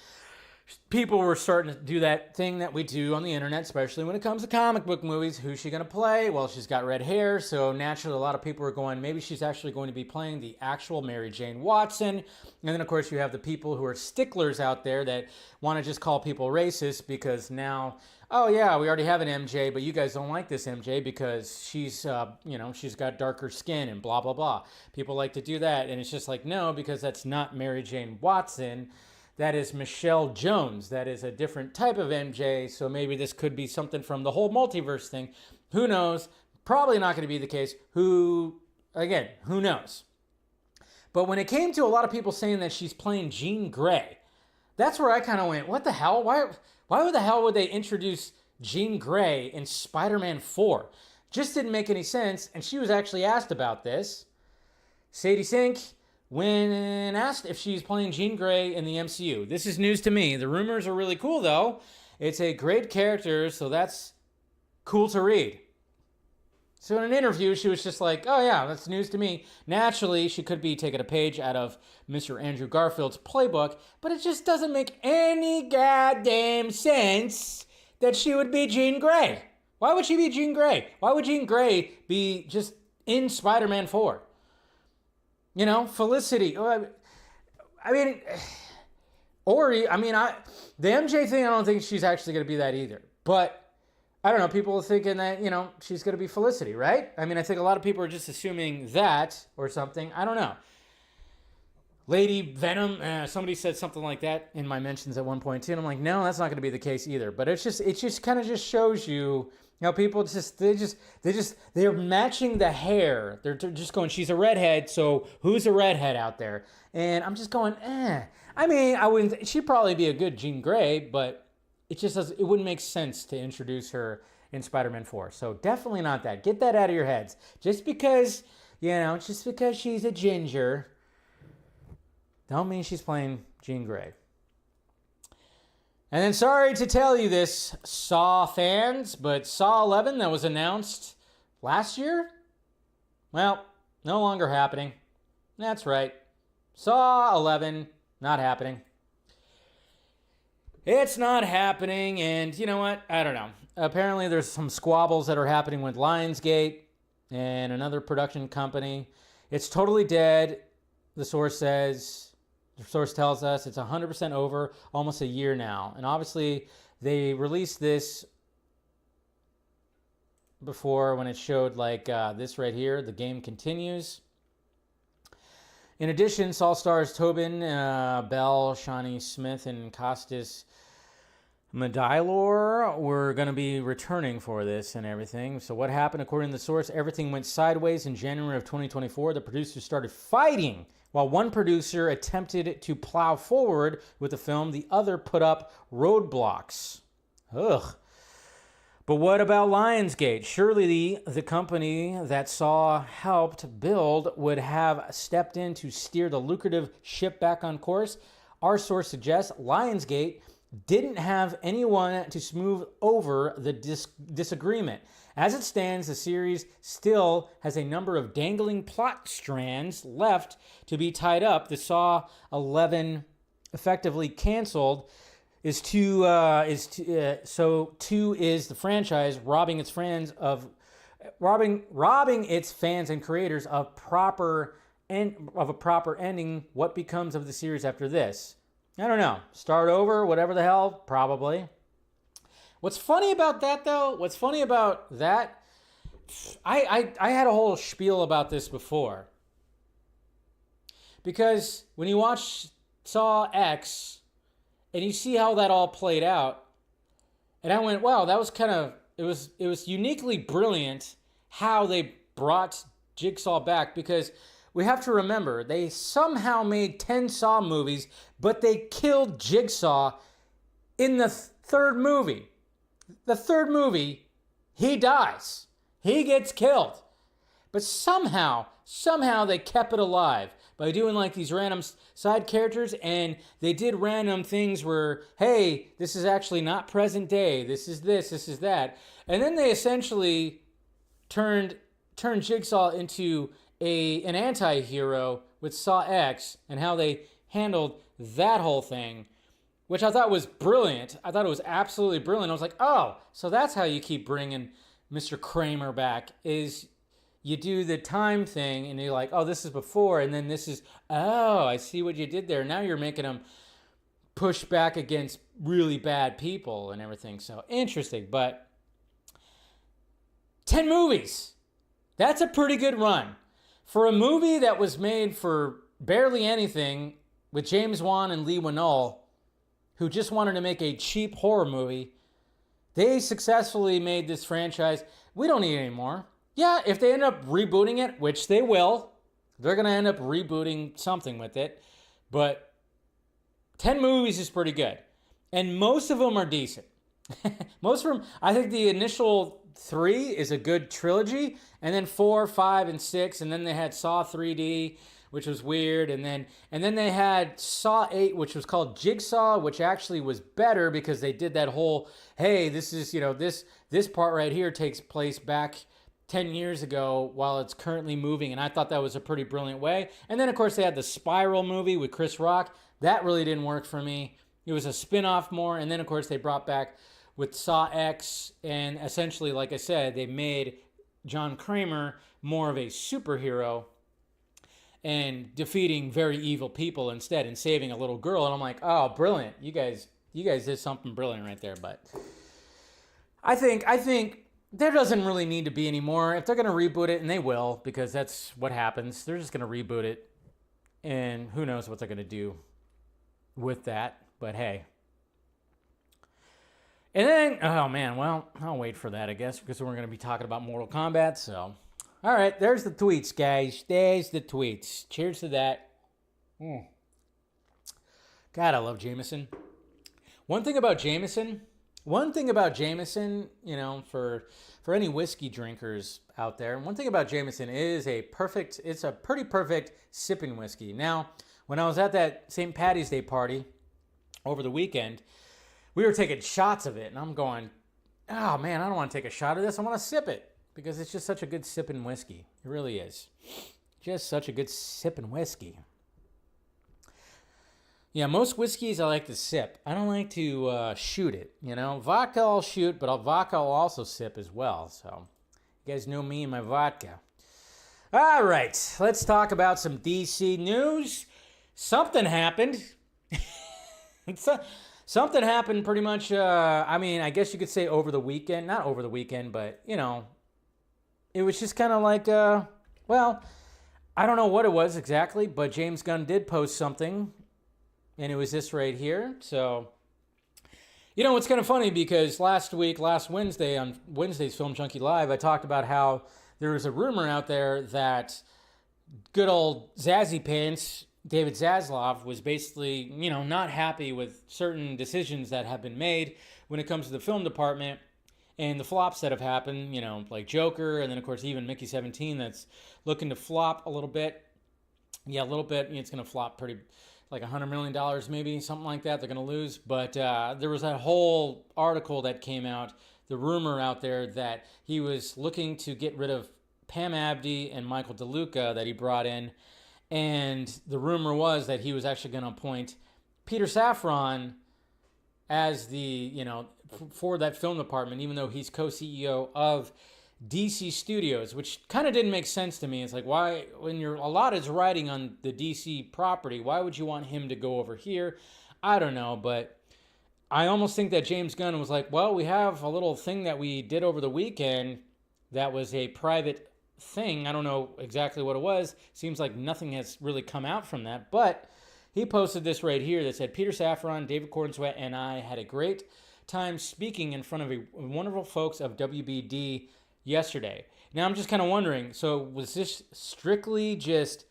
people were starting to do that thing that we do on the internet, especially when it comes to comic book movies. Who's she going to play? Well, she's got red hair, so naturally a lot of people are going, maybe she's actually going to be playing the actual Mary Jane Watson. And then, of course, you have the people who are sticklers out there that want to just call people racist because now, oh yeah, we already have an MJ, but you guys don't like this MJ because she's, she's got darker skin and blah, blah, blah. People like to do that, and it's just like, no, because that's not Mary Jane Watson. That is Michelle Jones. That is a different type of MJ, so maybe this could be something from the whole multiverse thing. Who knows? Probably not going to be the case. Who knows? But when it came to a lot of people saying that she's playing Jean Grey, that's where I kind of went, what the hell? Why the hell would they introduce Jean Grey in Spider-Man 4? Just didn't make any sense, and she was actually asked about this. Sadie Sink, when asked if she's playing Jean Grey in the MCU. This is news to me. The rumors are really cool, though. It's a great character, so that's cool to read. So in an interview, she was just like, oh yeah, that's news to me. Naturally, she could be taking a page out of Mr. Andrew Garfield's playbook, but it just doesn't make any goddamn sense that she would be Jean Grey. Why would she be Jean Grey? Why would Jean Grey be just in Spider-Man 4. You know, Felicity. I mean, the MJ thing, I don't think she's actually going to be that either. But I don't know, people are thinking that, you know, she's going to be Felicity, right? I mean, I think a lot of people are just assuming that or something. I don't know. Lady Venom, somebody said something like that in my mentions at one point too, and I'm like, no, that's not going to be the case either. But it just kind of just shows you how people they're matching the hair. They're just going, she's a redhead, so who's a redhead out there? And I'm just going, I mean, she'd probably be a good Jean Grey, but it wouldn't make sense to introduce her in Spider-Man 4. So definitely not that. Get that out of your heads. Just because she's a ginger, don't mean she's playing Jean Grey. And then, sorry to tell you this, Saw fans, but Saw 11 that was announced last year, well, no longer happening. That's right. Saw 11, not happening. It's not happening, and you know what? I don't know. Apparently, there's some squabbles that are happening with Lionsgate and another production company. It's totally dead, the source says. The source tells us it's 100% over, almost a year now. And obviously, they released this before when it showed like this right here. The game continues. In addition, Saw stars Tobin, Bell, Shawnee Smith, and Costas Medilor were going to be returning for this and everything. So what happened? According to the source, everything went sideways in January of 2024. The producers started fighting. While one producer attempted to plow forward with the film, the other put up roadblocks. Ugh. But what about Lionsgate? Surely the company that Saw helped build would have stepped in to steer the lucrative ship back on course. Our source suggests Lionsgate didn't have anyone to smooth over the disagreement. As it stands, the series still has a number of dangling plot strands left to be tied up. The Saw 11 effectively canceled is the franchise robbing its fans and creators of a proper ending. What becomes of the series after this? I don't know. Start over, whatever the hell, probably. What's funny about that, though? I had a whole spiel about this before. Because when you watch Saw X, and you see how that all played out, and I went, wow, that was it was uniquely brilliant how they brought Jigsaw back, because we have to remember, they somehow made 10 Saw movies, but they killed Jigsaw in the third movie. The third movie, he dies. He gets killed. But somehow they kept it alive by doing like these random side characters, and they did random things where, hey, this is actually not present day. This is that. And then they essentially turned Jigsaw into an anti-hero with Saw X, and how they handled that whole thing, which I thought was brilliant. I thought it was absolutely brilliant. I was like, oh, so that's how you keep bringing Mr. Kramer back, is you do the time thing, and you're like, oh, this is before, and then this is, oh, I see what you did there. Now you're making them push back against really bad people and everything. So interesting, but 10 movies. That's a pretty good run. For a movie that was made for barely anything, with James Wan and Lee Winnell, who just wanted to make a cheap horror movie, they successfully made this franchise. We don't need it anymore. Yeah, if they end up rebooting it, which they will, they're going to end up rebooting something with it. But 10 movies is pretty good. And most of them are decent. Most of them, I think the initial 3 is a good trilogy. And then 4, 5, and 6. And then they had Saw 3D, which was weird. And then they had Saw 8, which was called Jigsaw, which actually was better because they did that whole, hey, this is, this part right here takes place back 10 years ago while it's currently moving. And I thought that was a pretty brilliant way. And then, of course, they had the Spiral movie with Chris Rock. That really didn't work for me. It was a spin-off more. And then, of course, they brought back with Saw X. And essentially, like I said, they made John Kramer more of a superhero and defeating very evil people instead and saving a little girl. And I'm like, oh, brilliant. You guys did something brilliant right there. But I think there doesn't really need to be any more. If they're going to reboot it, and they will, because that's what happens, they're just going to reboot it. And who knows what they're going to do with that. But hey. And then, oh man, well, I'll wait for that, I guess, because we're going to be talking about Mortal Kombat. So, all right, there's the tweets, guys. There's the tweets. Cheers to that. God, I love Jameson. One thing about Jameson, you know, for any whiskey drinkers out there, one thing about Jameson is it's a pretty perfect sipping whiskey. Now, when I was at that St. Paddy's Day party over the weekend, we were taking shots of it, and I'm going, oh man, I don't want to take a shot of this. I want to sip it because it's just such a good sipping whiskey. It really is. Just such a good sipping whiskey. Yeah, most whiskeys I like to sip. I don't like to shoot it, you know. Vodka I'll shoot, but vodka I'll also sip as well. So, you guys know me and my vodka. All right, let's talk about some DC news. Something happened. Something happened pretty much, I mean, I guess you could say over the weekend. Not over the weekend, but, you know, it was just kind of like, well, I don't know what it was exactly, but James Gunn did post something. And it was this right here. So, you know, it's kind of funny because last Wednesday, on Wednesday's Film Junkee Live, I talked about how there was a rumor out there that good old Zazzy Pants, David Zaslav, was basically, you know, not happy with certain decisions that have been made when it comes to the film department and the flops that have happened, you know, like Joker, and then, of course, even Mickey 17 that's looking to flop a little bit. Yeah, a little bit. It's going to flop pretty... like $100 million maybe, something like that, they're going to lose. But there was that whole article that came out, the rumor out there that he was looking to get rid of Pam Abdi and Michael DeLuca that he brought in. And the rumor was that he was actually going to appoint Peter Safran as the, you know, for that film department, even though he's co-CEO of DC Studios, which kind of didn't make sense to me. It's like, why, when a lot is riding on the DC property, why would you want him to go over here? I don't know, but I almost think that James Gunn was like, well, we have a little thing that we did over the weekend that was a private thing. I don't know exactly what it was. Seems like nothing has really come out from that, but he posted this right here that said, Peter Safran, David Corenswet, and I had a great time speaking in front of a wonderful folks of WBD yesterday. Now I'm just kind of wondering, so was this strictly just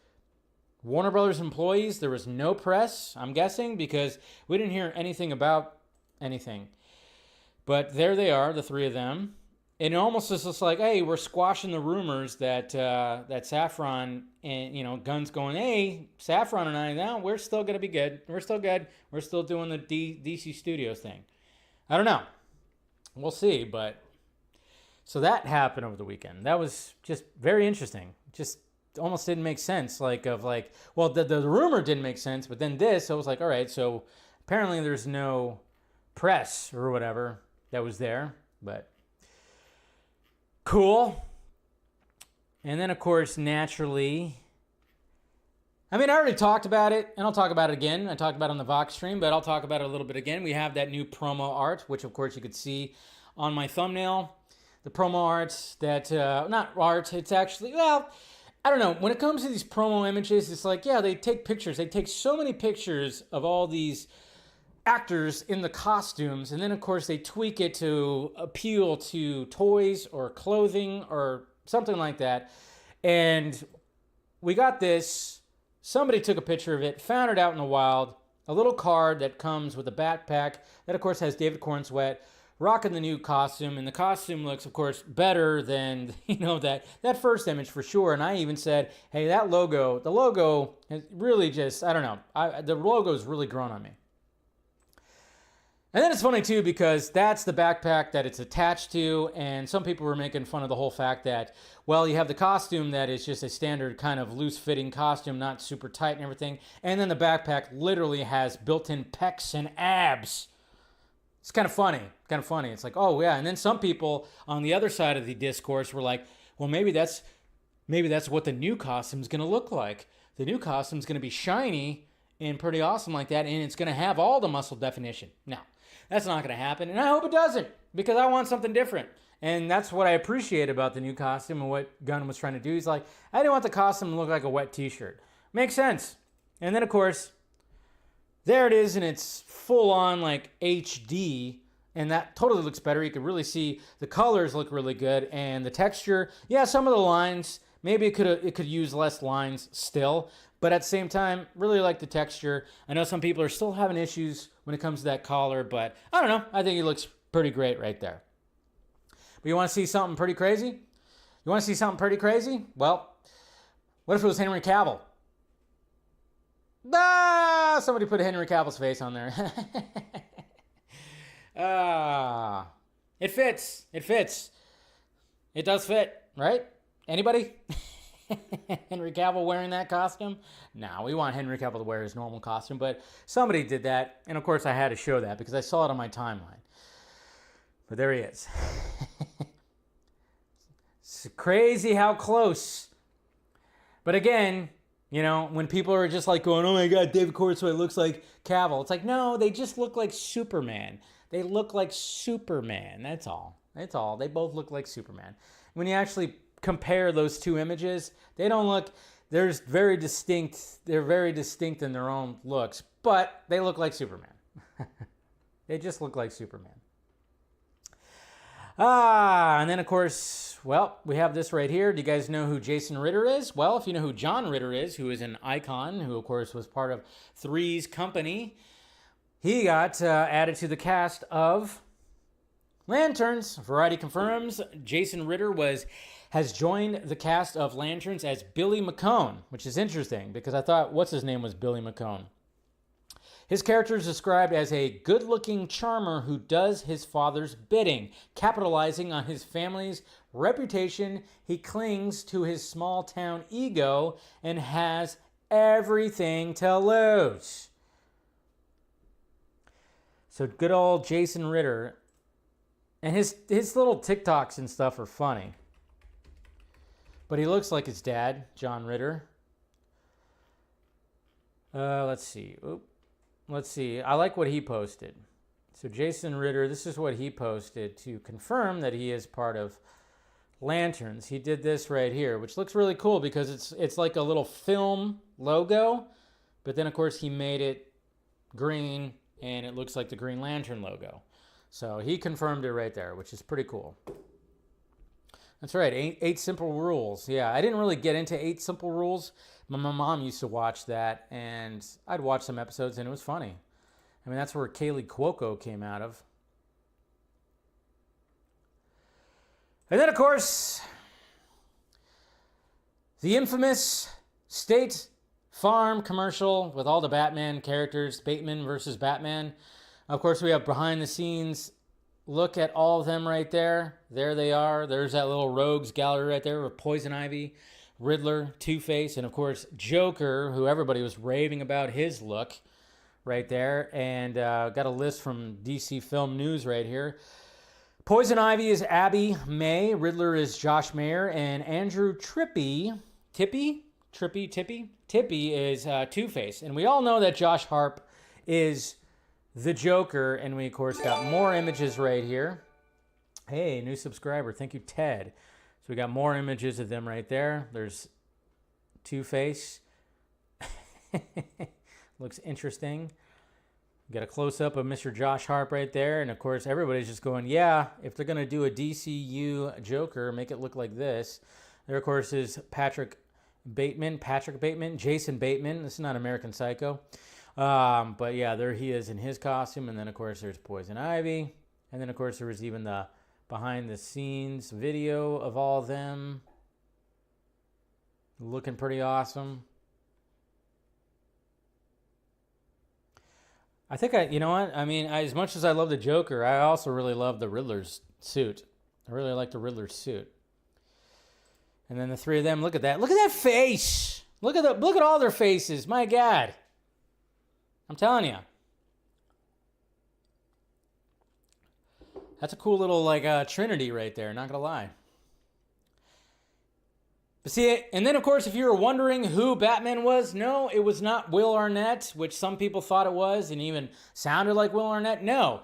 Warner Brothers employees? There was no press, I'm guessing, because we didn't hear anything about anything. But there they are, the three of them. And it almost is just like, hey, we're squashing the rumors that that Safran and, you know, Gunn's going, hey, Safran and I, now we're still going to be good. We're still good. We're still doing the DC Studios thing. I don't know. We'll see, but... So that happened over the weekend. That was just very interesting. Just almost didn't make sense. Well, the rumor didn't make sense, but then this, I was like, all right, so apparently there's no press or whatever that was there, but cool. And then, of course, naturally, I mean, I already talked about it, and I'll talk about it again. I talked about it on the Vox stream, but I'll talk about it a little bit again. We have that new promo art, which, of course, you could see on my thumbnail. The promo arts that, not art, it's actually, well, I don't know. When it comes to these promo images, it's like, yeah, they take pictures. They take so many pictures of all these actors in the costumes, and then, of course, they tweak it to appeal to toys or clothing or something like that. And we got this. Somebody took a picture of it, found it out in the wild, a little card that comes with a backpack that, of course, has David Corenswet rocking the new costume, and the costume looks, of course, better than, you know, that first image for sure. And I even said, hey, the logo has really just, I don't know, the logo's really grown on me. And then it's funny, too, because that's the backpack that it's attached to, and some people were making fun of the whole fact that, well, you have the costume that is just a standard kind of loose-fitting costume, not super tight and everything, and then the backpack literally has built-in pecs and abs. It's kind of funny. It's like, oh, yeah. And then some people on the other side of the discourse were like, well, maybe that's what the new costume's going to look like. The new costume's going to be shiny and pretty awesome like that, and it's going to have all the muscle definition. No, that's not going to happen, and I hope it doesn't, because I want something different. And that's what I appreciate about the new costume and what Gunn was trying to do. He's like, I didn't want the costume to look like a wet t-shirt. Makes sense. And then, of course, there it is, and it's full-on like HD, and that totally looks better. You can really see the colors look really good, and the texture, yeah, some of the lines, maybe it could use less lines still, but at the same time, really like the texture. I know some people are still having issues when it comes to that collar, but I don't know. I think it looks pretty great right there. But you want to see something pretty crazy? You want to see something pretty crazy? Well, what if it was Henry Cavill? Ah, somebody put Henry Cavill's face on there. It fits. It fits. It does fit, right? Anybody? Henry Cavill wearing that costume? No, we want Henry Cavill to wear his normal costume, but somebody did that, and of course I had to show that because I saw it on my timeline. But there he is. It's crazy how close. But again, you know, when people are just like going, oh my God, David Corenswet looks like Cavill. It's like, no, they just look like Superman. They look like Superman. That's all. That's all. They both look like Superman. When you actually compare those two images, they don't look, they're very distinct in their own looks, but they look like Superman. They just look like Superman. And then of course, well, we have this right here. Do you guys know who Jason Ritter is? Well, if you know who John Ritter is, who is an icon, who of course was part of Three's company, he got added to the cast of Lanterns. Variety confirms Jason Ritter has joined the cast of Lanterns as Billy McCone, which is interesting because I thought what's his name was Billy McCone. His character is described as a good-looking charmer who does his father's bidding. Capitalizing on his family's reputation, he clings to his small-town ego and has everything to lose. So good old Jason Ritter. And his little TikToks and stuff are funny. But he looks like his dad, John Ritter. Let's see. Let's see. I like what he posted. So Jason Ritter, this is what he posted to confirm that he is part of Lanterns. He did this right here, which looks really cool because it's like a little film logo, but then of course he made it green and it looks like the Green Lantern logo. So he confirmed it right there, which is pretty cool. That's right, eight Simple Rules. Yeah, I didn't really get into 8 Simple Rules. My mom used to watch that, and I'd watch some episodes, and it was funny. I mean, that's where Kaylee Cuoco came out of. And then, of course, the infamous State Farm commercial with all the Batman characters, Bateman versus Batman. Of course, we have behind-the-scenes look at all of them right there. There they are. There's that little rogues gallery right there with Poison Ivy, Riddler, Two-Face, and of course Joker, who everybody was raving about his look right there. And got a list from DC Film News right here. Poison Ivy is Abby May, Riddler is Josh Mayer, and Andrew Tippy is Two-Face. And we all know that Josh Harp is the Joker, and we of course got more images right here. Hey, new subscriber. Thank you, Ted. So we got more images of them right there. There's Two-Face. Looks interesting. Got a close-up of Mr. Josh Harp right there. And, of course, everybody's just going, yeah, if they're going to do a DCU Joker, make it look like this. There, of course, is Patrick Bateman. Jason Bateman. This is not American Psycho. But, yeah, there he is in his costume. And then, of course, there's Poison Ivy. And then, of course, there was even the behind-the-scenes video of all of them. Looking pretty awesome. I think you know what? I mean, as much as I love the Joker, I also really love the Riddler's suit. I really like the Riddler's suit. And then the three of them, look at that. Look at that face. Look at all their faces. My God. I'm telling you. That's a cool little, like, trinity right there, not gonna lie. But see, and then of course, if you were wondering who Batman was, no, it was not Will Arnett, which some people thought it was and even sounded like Will Arnett. No.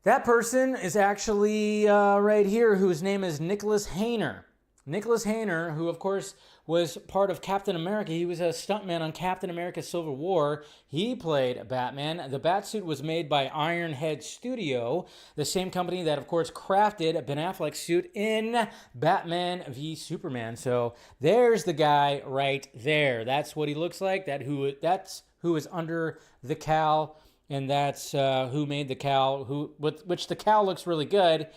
That person is actually right here, whose name is Nicholas Hayner. Nicholas Hayner, who of course was part of Captain America. He was a stuntman on Captain America Civil War. He played Batman. The Batsuit was made by Ironhead Studio, the same company that of course crafted Ben Affleck's suit in Batman v Superman. So there's the guy right there. That's what he looks like. That's who is under the cowl. And that's who made the cowl, which the cowl looks really good.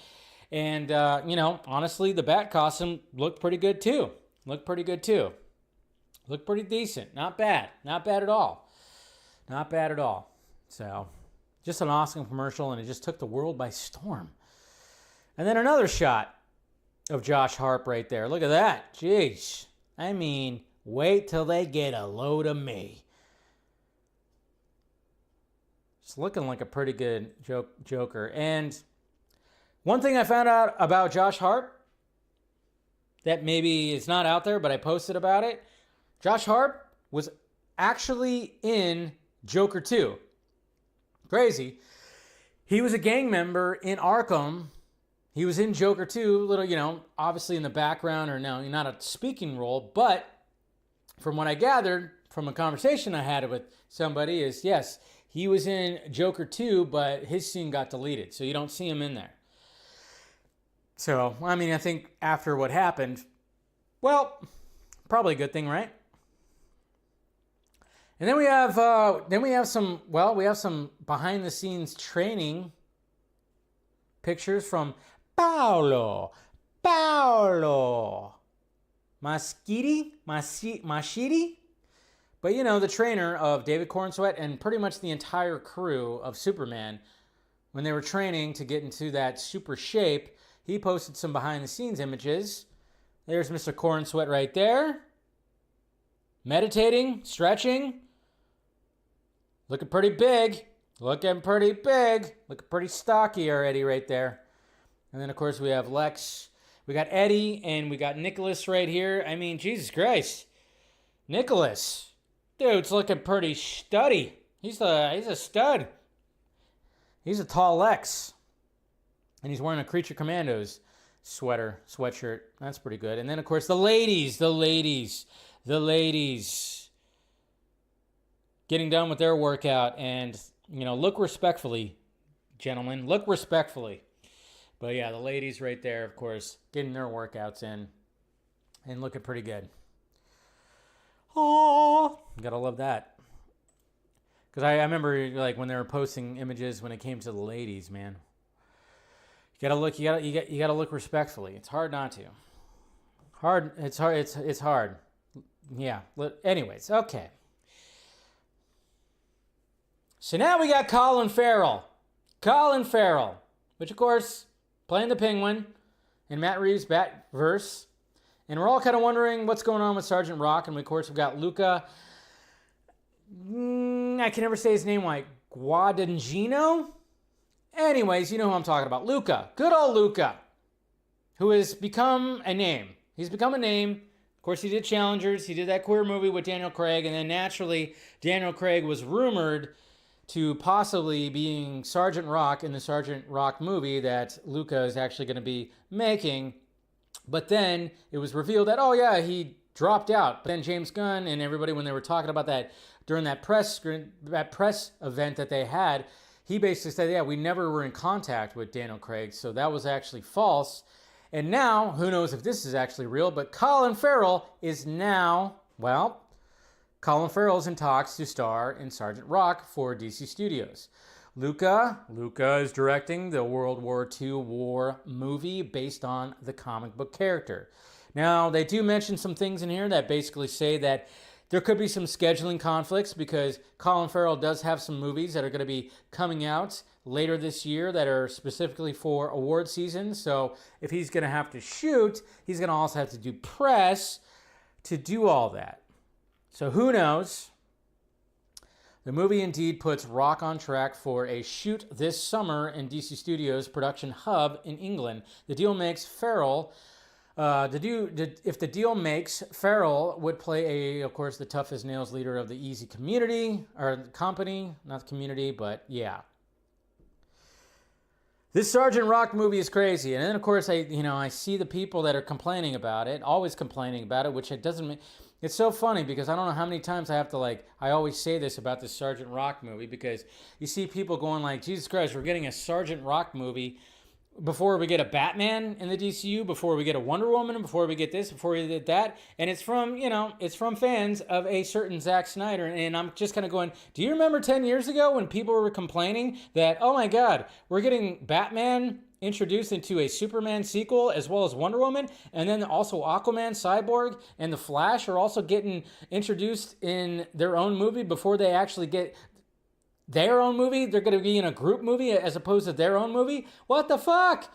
And, honestly, the Bat costume looked pretty good, too. Looked pretty decent. Not bad. Not bad at all. Not bad at all. So, just an awesome commercial, and it just took the world by storm. And then another shot of Josh Harp right there. Look at that. Jeez. I mean, wait till they get a load of me. It's looking like a pretty good Joker. And one thing I found out about Josh Hart that maybe is not out there, but I posted about it. Josh Hart was actually in Joker 2. Crazy. He was a gang member in Arkham. He was in Joker 2, little, obviously in the background, or no, not a speaking role, but from what I gathered from a conversation I had with somebody is, yes, he was in Joker 2, but his scene got deleted, so you don't see him in there. So, I mean, I think after what happened, well, probably a good thing, right? And then we have some behind the scenes training pictures from Paolo Maschiti. But, the trainer of David Corenswet and pretty much the entire crew of Superman, when they were training to get into that super shape, he posted some behind-the-scenes images. There's Mr. Corenswet right there. Meditating, stretching. Looking pretty big. Looking pretty stocky already right there. And then, of course, we have Lex. We got Eddie, and we got Nicholas right here. I mean, Jesus Christ. Nicholas. Dude's looking pretty studdy. He's a stud. He's a tall Lex. And he's wearing a Creature Commandos sweatshirt. That's pretty good. And then, of course, the ladies. Getting done with their workout. And, look respectfully, gentlemen. Look respectfully. But, yeah, the ladies right there, of course, getting their workouts in. And looking pretty good. Oh, gotta love that. Because I remember, when they were posting images when it came to the ladies, man. You gotta look respectfully. It's hard not to. It's hard. Yeah. Anyways, okay. So now we got Colin Farrell. Which, of course, playing the Penguin in Matt Reeves' Batverse. And we're all kind of wondering what's going on with Sergeant Rock. And, of course, we've got Luca. I can never say his name right. Guadagnino? Anyways, you know who I'm talking about. Luca. Good old Luca. Who has become a name. He's become a name. Of course, he did Challengers. He did that queer movie with Daniel Craig. And then, naturally, Daniel Craig was rumored to possibly being Sergeant Rock in the Sergeant Rock movie that Luca is actually going to be making. But then it was revealed that, he dropped out. But then James Gunn and everybody, when they were talking about that during that press event that they had, he basically said, we never were in contact with Daniel Craig. So that was actually false. And now, who knows if this is actually real, but Colin Farrell is now, Colin Farrell is in talks to star in Sergeant Rock for DC Studios. Luca is directing the World War II war movie based on the comic book character. Now, they do mention some things in here that basically say that there could be some scheduling conflicts because Colin Farrell does have some movies that are going to be coming out later this year that are specifically for award season. So if he's going to have to shoot, he's going to also have to do press to do all that. So who knows? The movie indeed puts Rock on track for a shoot this summer in DC Studios' production hub in England. The deal makes Farrell If the deal makes, Farrell would play of course, the tough as nails leader of the Easy community, or company, not community, but yeah. This Sergeant Rock movie is crazy. And then, of course, I see the people that are complaining about it, always complaining about it, which it doesn't make... It's so funny because I don't know how many times I have to, I always say this about this Sergeant Rock movie, because you see people going like, Jesus Christ, we're getting a Sergeant Rock movie before we get a Batman in the DCU, before we get a Wonder Woman, before we get this, before we get that. And it's from, it's from fans of a certain Zack Snyder. And I'm just kind of going, do you remember 10 years ago when people were complaining that, oh my God, we're getting Batman introduced into a Superman sequel as well as Wonder Woman, and then also Aquaman, Cyborg, and The Flash are also getting introduced in their own movie before they actually get their own movie? They're going to be in a group movie as opposed to their own movie? What the fuck?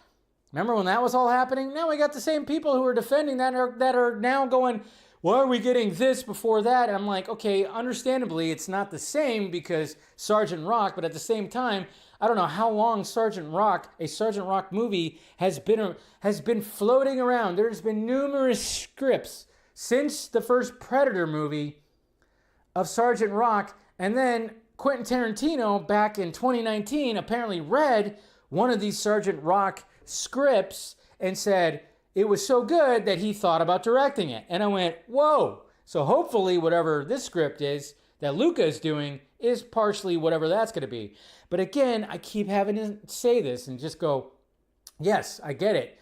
Remember when that was all happening? Now we got the same people who are defending that are now going, why are we getting this before that? And I'm like, okay, understandably, it's not the same because Sergeant Rock, but at the same time, I don't know how long a Sergeant Rock movie has been floating around. There's been numerous scripts since the first Predator movie of Sergeant Rock, and then Quentin Tarantino back in 2019 apparently read one of these Sergeant Rock scripts and said it was so good that he thought about directing it. And I went, whoa. So hopefully whatever this script is that Luca is doing is partially whatever that's going to be. But again, I keep having to say this and just go, yes, I get it.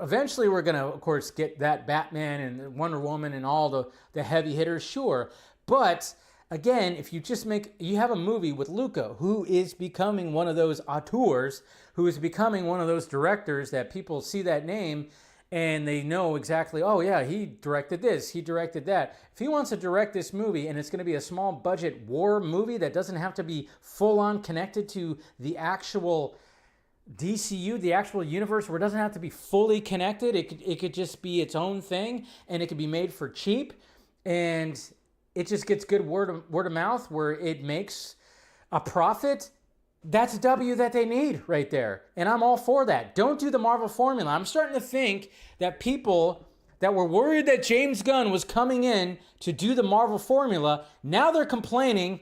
Eventually we're going to, of course, get that Batman and Wonder Woman and all the heavy hitters, sure. But again, if you have a movie with Luca, who is becoming one of those auteurs, who is becoming one of those directors that people see that name and they know exactly, oh yeah, he directed this, he directed that. If he wants to direct this movie and it's going to be a small budget war movie that doesn't have to be full on connected to the actual DCU, the actual universe, where it doesn't have to be fully connected, it could just be its own thing, and it could be made for cheap, and it just gets good word of mouth where it makes a profit. That's a W that they need right there. And I'm all for that. Don't do the Marvel formula. I'm starting to think that people that were worried that James Gunn was coming in to do the Marvel formula, now they're complaining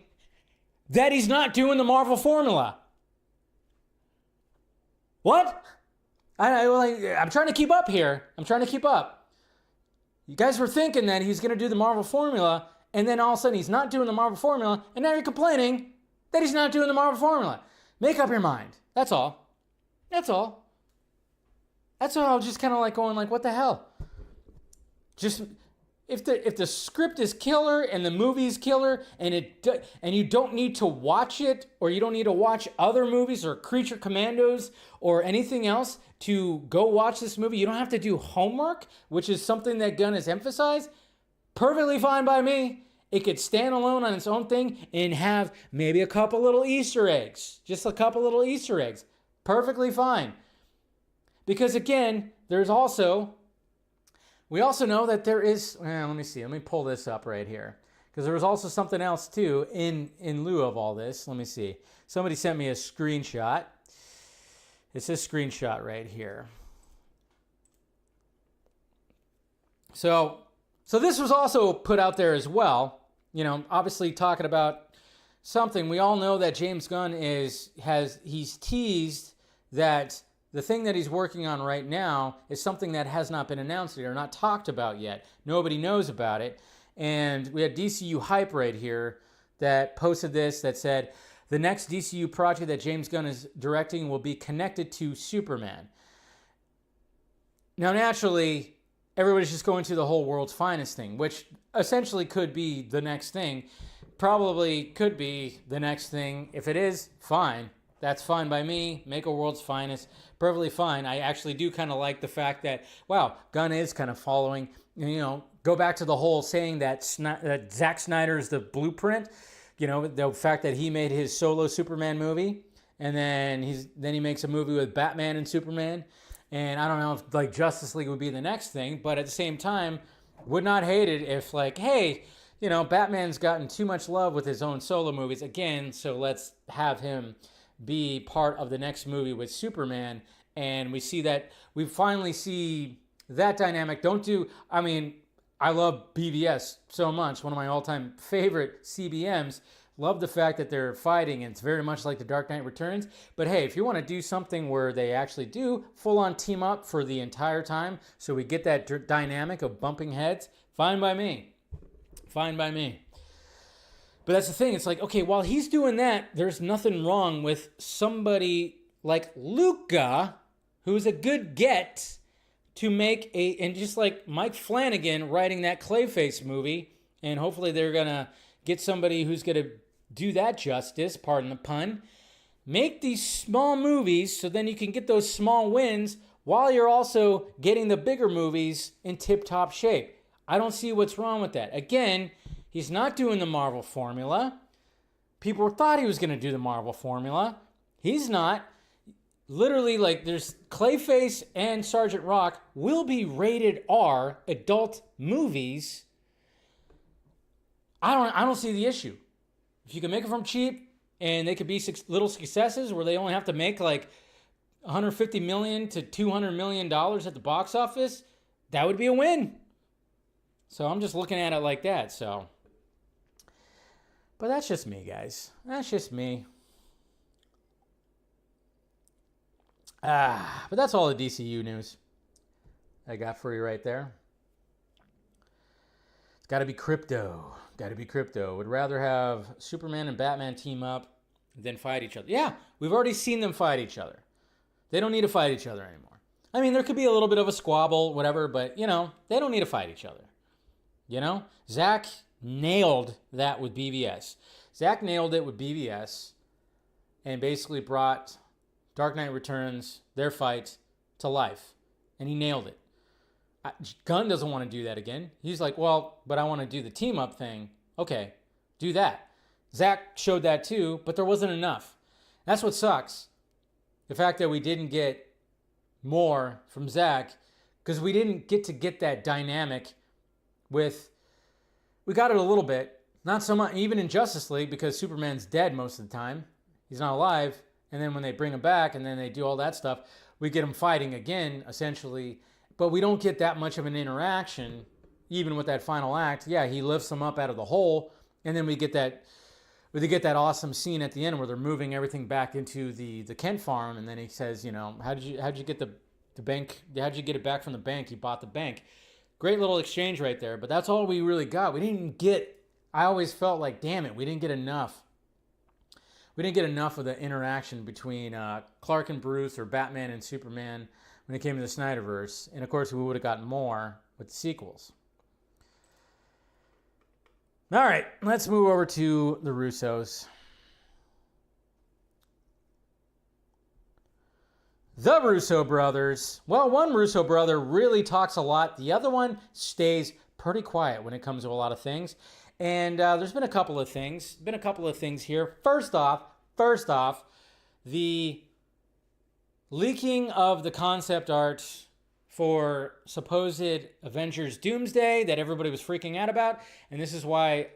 that he's not doing the Marvel formula. What? I'm trying to keep up here. I'm trying to keep up. You guys were thinking that he's going to do the Marvel formula, and then all of a sudden he's not doing the Marvel formula, and now you're complaining that he's not doing the Marvel formula. Make up your mind. That's all. That's all. That's all. I was just kind of going what the hell? Just if the script is killer and the movie's killer and you don't need to watch it, or you don't need to watch other movies or Creature Commandos or anything else to go watch this movie. You don't have to do homework, which is something that Gunn has emphasized. Perfectly fine by me. It could stand alone on its own thing and have maybe a couple little Easter eggs. Just a couple little Easter eggs. Perfectly fine. Because again, we also know that there is, let me see, let me pull this up right here. Because there was also something else too in lieu of all this. Let me see. Somebody sent me a screenshot. It's this screenshot right here. So this was also put out there as well. Obviously talking about something. We all know that James Gunn he's teased that the thing that he's working on right now is something that has not been announced yet or not talked about yet. Nobody knows about it. And we had DCU Hype right here that posted this that said, the next DCU project that James Gunn is directing will be connected to Superman. Now, naturally, everybody's just going to the whole world's finest thing, which essentially could be the next thing. Probably could be the next thing. If it is, fine. That's fine by me. Make a world's finest. Perfectly fine. I actually do kind of like the fact that, wow, Gunn is kind of following, go back to the whole saying that Zack Snyder is the blueprint. The fact that he made his solo Superman movie, and then he makes a movie with Batman and Superman. And I don't know if Justice League would be the next thing, but at the same time, would not hate it if hey, Batman's gotten too much love with his own solo movies again, so let's have him be part of the next movie with Superman. And we finally see that dynamic. I mean, I love BVS so much, one of my all-time favorite CBMs. Love the fact that they're fighting, and it's very much like The Dark Knight Returns. But hey, if you want to do something where they actually do full-on team up for the entire time, so we get that dynamic of bumping heads, fine by me. Fine by me. But that's the thing. It's like, okay, while he's doing that, there's nothing wrong with somebody like Luca, who's a good get to make and just like Mike Flanagan writing that Clayface movie, and hopefully they're going to get somebody who's going to do that justice, pardon the pun. Make these small movies so then you can get those small wins while you're also getting the bigger movies in tip-top shape. I don't see what's wrong with that. Again, he's not doing the Marvel formula. People thought he was going to do the Marvel formula. He's not. Literally, like, there's Clayface and Sergeant Rock will be rated R adult movies. I don't see the issue. If you can make it from cheap and they could be little successes where they only have to make like $150 million to $200 million at the box office, that would be a win. So I'm just looking at it like that. So, but that's just me, guys. That's just me. But that's all the DCU news I got for you right there. It's got to be crypto. Got to be crypto. Would rather have Superman and Batman team up than fight each other. Yeah, we've already seen them fight each other. They don't need to fight each other anymore. I mean, there could be a little bit of a squabble, whatever, but, they don't need to fight each other. Zack nailed that with BVS. Zack nailed it with BVS and basically brought Dark Knight Returns, their fight, to life. And he nailed it. Gunn doesn't want to do that again. He's like, well, but I want to do the team-up thing. Okay, do that. Zack showed that too, but there wasn't enough. That's what sucks. The fact that we didn't get more from Zack, because we didn't get that dynamic with... We got it a little bit. Not so much, even in Justice League, because Superman's dead most of the time. He's not alive. And then when they bring him back and then they do all that stuff, we get him fighting again, essentially. But we don't get that much of an interaction, even with that final act. Yeah, he lifts them up out of the hole, and then we get that awesome scene at the end where they're moving everything back into the Kent farm, and then he says, how'd you get the bank? How'd you get it back from the bank? You bought the bank. Great little exchange right there, but that's all we really got. We didn't get. I always felt like, damn it, we didn't get enough. We didn't get enough of the interaction between Clark and Bruce or Batman and Superman when it came to the Snyderverse. And, of course, we would have gotten more with the sequels. All right, let's move over to the Russos. The Russo Brothers. Well, one Russo brother really talks a lot. The other one stays pretty quiet when it comes to a lot of things. And there's been a couple of things. Here. First off, the leaking of the concept art for supposed Avengers Doomsday that everybody was freaking out about. And this is why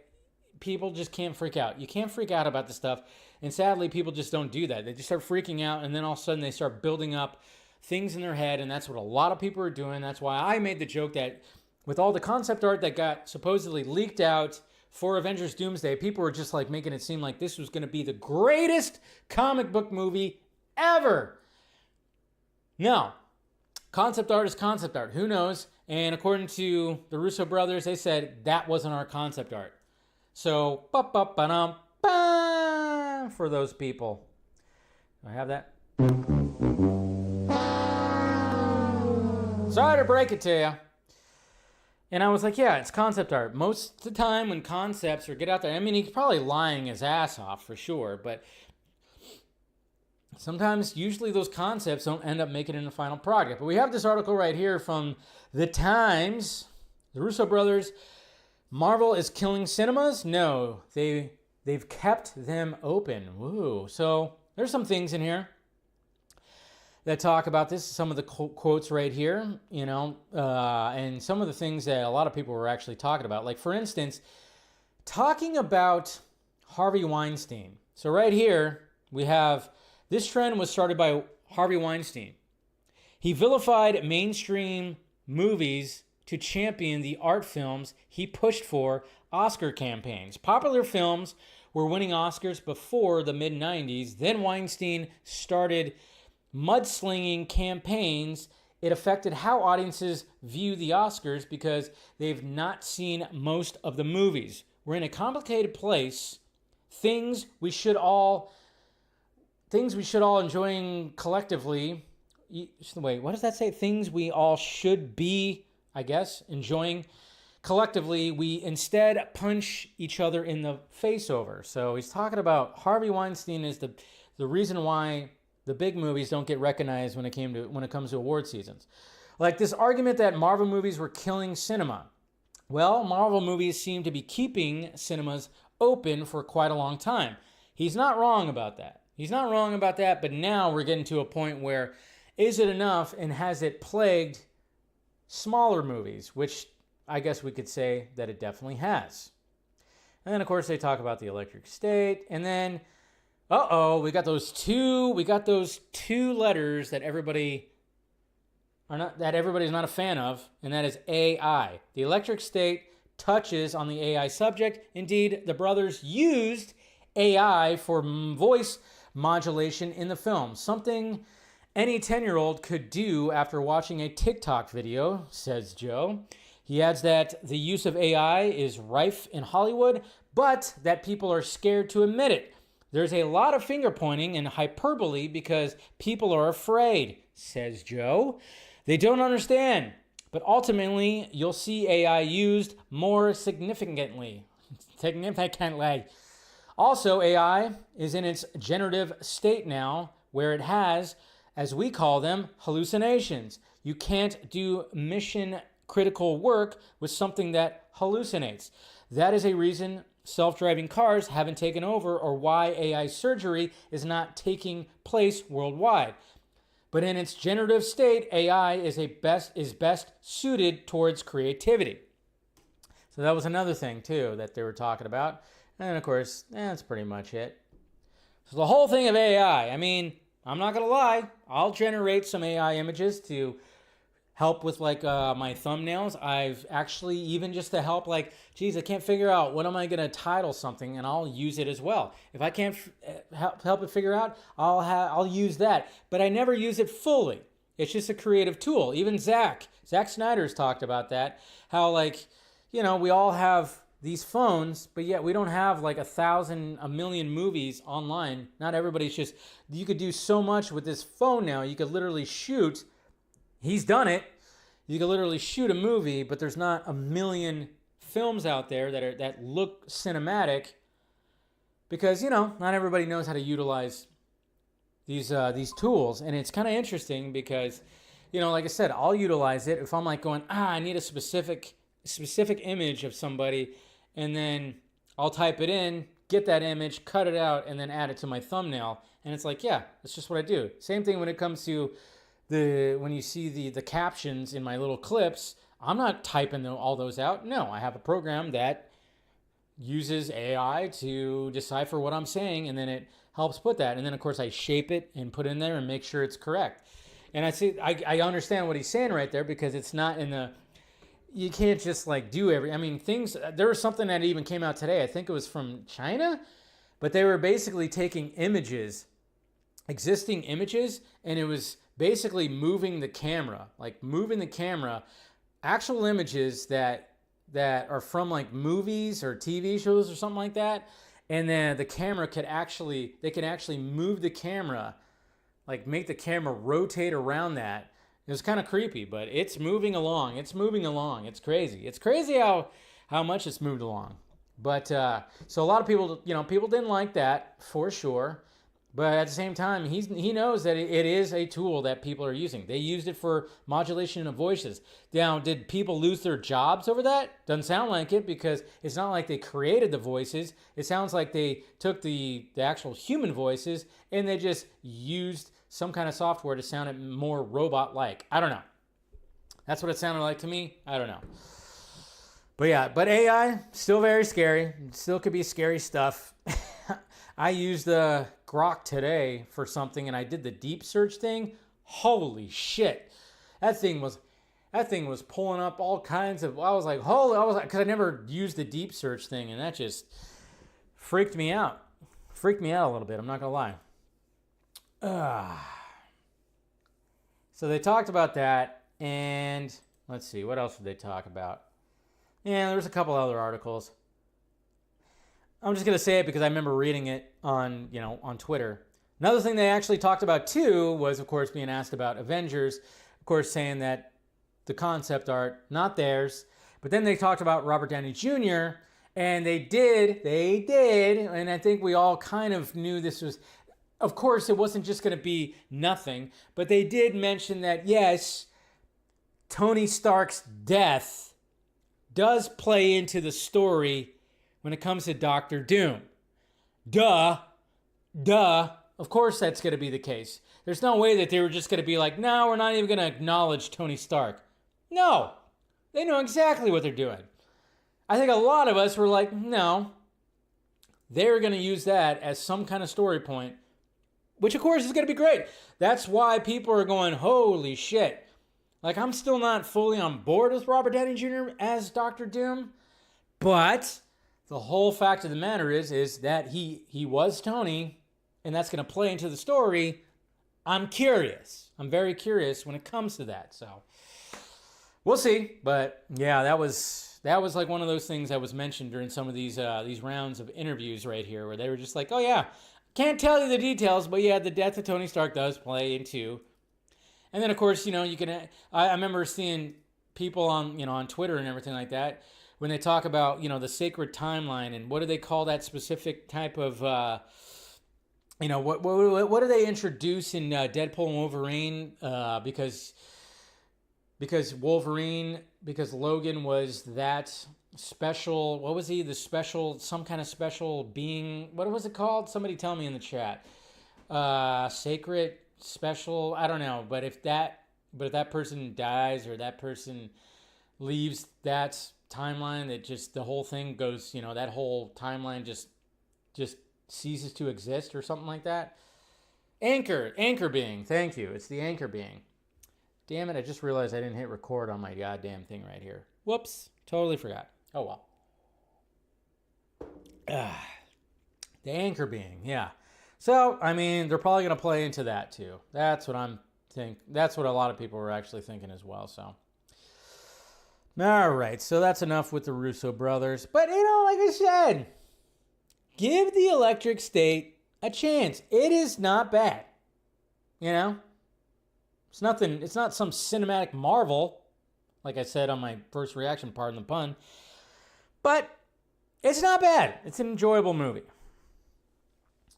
people just can't freak out. You can't freak out about this stuff. And sadly, people just don't do that. They just start freaking out, and then all of a sudden they start building up things in their head, and that's what a lot of people are doing. That's why I made the joke that with all the concept art that got supposedly leaked out for Avengers Doomsday, people were just like making it seem like this was going to be the greatest comic book movie ever. No. Concept art is concept art. Who knows? And according to the Russo brothers, they said that wasn't our concept art. So, for those people. Do I have that? Sorry to break it to you. And I was like, yeah, it's concept art. Most of the time when concepts get out there, I mean, he's probably lying his ass off for sure, but sometimes, usually those concepts don't end up making it in the final product. But we have this article right here from The Times. The Russo brothers, Marvel is killing cinemas? No, they've kept them open. Woo. So there's some things in here that talk about this. Some of the quotes right here, and some of the things that a lot of people were actually talking about. Like, for instance, talking about Harvey Weinstein. So right here, we have, this trend was started by Harvey Weinstein. He vilified mainstream movies to champion the art films he pushed for Oscar campaigns. Popular films were winning Oscars before the mid-90s. Then Weinstein started mudslinging campaigns. It affected how audiences view the Oscars because they've not seen most of the movies. We're in a complicated place. Things we should all enjoying collectively. Wait, what does that say? Things we all should be, I guess, enjoying collectively, we instead punch each other in the face over. So he's talking about Harvey Weinstein is the reason why the big movies don't get recognized when it comes to award seasons. Like this argument that Marvel movies were killing cinema. Well, Marvel movies seem to be keeping cinemas open for quite a long time. He's not wrong about that. But now we're getting to a point where is it enough, and has it plagued smaller movies, which I guess we could say that it definitely has. And then, of course, they talk about the electric state. And then, we got those two letters that everybody's not a fan of, and that is AI. The electric state touches on the AI subject. Indeed, the brothers used AI for voice modulation in the film, something any 10-year-old could do after watching a TikTok video, says Joe. He adds that the use of AI is rife in Hollywood, but that people are scared to admit it. There's a lot of finger pointing and hyperbole because people are afraid, says Joe. They don't understand, but ultimately you'll see AI used more significantly. Also, AI is in its generative state now, where it has, as we call them, hallucinations. You can't do mission-critical work with something that hallucinates. That is a reason self-driving cars haven't taken over, or why AI surgery is not taking place worldwide. But in its generative state, AI is best suited towards creativity. So that was another thing, too, that they were talking about. And, of course, that's pretty much it. So the whole thing of AI, I mean, I'm not going to lie. I'll generate some AI images to help with, like, my thumbnails. I've actually, even just to help, like, geez, I can't figure out what am I going to title something, and I'll use it as well. If I can't help it figure out, I'll use that. But I never use it fully. It's just a creative tool. Even Zack Snyder's talked about that. How, like, you know, we all have these phones, but yet we don't have like a million movies online. Not everybody's just, you could do so much with this phone now. You could literally shoot, he's done it. You could literally shoot a movie, but there's not a million films out there that look cinematic because, you know, not everybody knows how to utilize these tools. And it's kind of interesting because, you know, like I said, I'll utilize it if I'm like going, I need a specific image of somebody, and then I'll type it in, get that image, cut it out, and then add it to my thumbnail. And it's like, yeah, that's just what I do. Same thing when it comes to when you see the captions in my little clips. I'm not typing all those out. No, I have a program that uses AI to decipher what I'm saying, and then it helps put that. And then, of course, I shape it and put it in there and make sure it's correct. And I understand what he's saying right there, because it's not in the... You can't just like do things. There was something that even came out today. I think it was from China, but they were basically taking images, existing images, and it was basically moving the camera, actual images that are from like movies or TV shows or something like that. And then the camera could actually move the camera, like make the camera rotate around that. It was kind of creepy, but it's moving along. It's crazy. It's crazy how much it's moved along. But so a lot of people didn't like that for sure. But at the same time, he knows that it is a tool that people are using. They used it for modulation of voices. Now, did people lose their jobs over that? Doesn't sound like it, because it's not like they created the voices. It sounds like they took the actual human voices and they just used some kind of software to sound it more robot-like. I don't know. That's what it sounded like to me. I don't know. But yeah, but AI, still very scary. Still could be scary stuff. I used the Grok today for something, and I did the deep search thing. Holy shit. That thing was... that thing was pulling up all kinds of, I was like, holy, because I never used the deep search thing, and that just freaked me out. Freaked me out a little bit, I'm not going to lie. So they talked about that, and let's see, what else did they talk about? Yeah, there was a couple other articles. I'm just going to say it because I remember reading it on, on Twitter. Another thing they actually talked about too was, of course, being asked about Avengers, of course, saying that the concept art, not theirs. But then they talked about Robert Downey Jr., and they did, and I think we all kind of knew this was, of course, it wasn't just going to be nothing, but they did mention that, yes, Tony Stark's death does play into the story when it comes to Doctor Doom. Duh. Of course that's going to be the case. There's no way that they were just going to be like, no, we're not even going to acknowledge Tony Stark. No. They know exactly what they're doing. I think a lot of us were like, no. They're going to use that as some kind of story point, which of course is going to be great. That's why people are going, holy shit. Like, I'm still not fully on board with Robert Downey Jr. as Doctor Doom, but the whole fact of the matter is that he was Tony, and that's going to play into the story. I'm curious. I'm very curious when it comes to that. So we'll see. But yeah, that was like one of those things that was mentioned during some of these rounds of interviews right here, where they were just like, oh yeah, can't tell you the details, but yeah, the death of Tony Stark does play into. And then of course, you can. I remember seeing people on Twitter and everything like that when they talk about the sacred timeline and what do they call that specific type of. What do they introduce in Deadpool and Wolverine? Because Logan was that special. What was he? The special, some kind of special being. What was it called? Somebody tell me in the chat. Sacred, special. I don't know. But if that person dies or that person leaves that timeline, that just the whole thing goes. That whole timeline just ceases to exist or something like that. Anchor being. Thank you. It's the anchor being. Damn it, I just realized I didn't hit record on my goddamn thing right here. Whoops. Totally forgot. Oh well. The anchor being, yeah. So, I mean, they're probably going to play into that too. That's what that's what a lot of people were actually thinking as well, so. All right, so that's enough with the Russo brothers. But, like I said, give the Electric State a chance. It is not bad. It's nothing. It's not some cinematic marvel, like I said on my first reaction, pardon the pun. But it's not bad. It's an enjoyable movie.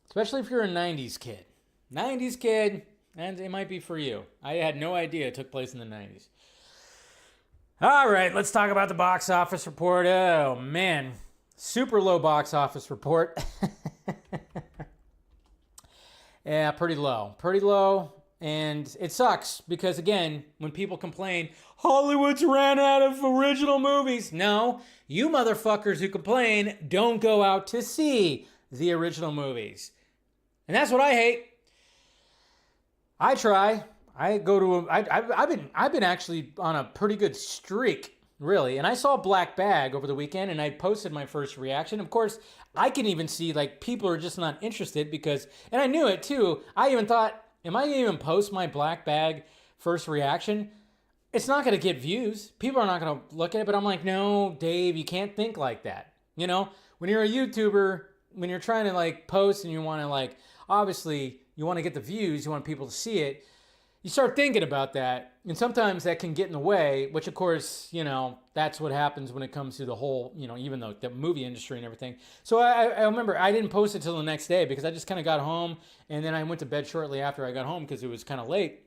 Especially if you're a 90s kid. 90s kid, and it might be for you. I had no idea it took place in the 90s. All right, let's talk about the box office report. Oh, man. Super low box office report. Yeah, pretty low. Pretty low. And it sucks because, again, when people complain, Hollywood's ran out of original movies. No, you motherfuckers who complain don't go out to see the original movies. And that's what I hate. I try. I've been actually on a pretty good streak, really. And I saw Black Bag over the weekend, and I posted my first reaction. Of course, I can even see, people are just not interested because, and I knew it too. I even thought, am I going to even post my Black Bag first reaction? It's not going to get views. People are not going to look at it, but I'm like, no, Dave, you can't think like that. When you're a YouTuber, when you're trying to post and you want to obviously you want to get the views, you want people to see it, you start thinking about that. And sometimes that can get in the way, which of course, that's what happens when it comes to the whole, even though the movie industry and everything. So I remember I didn't post it till the next day because I just kind of got home and then I went to bed shortly after I got home because it was kind of late.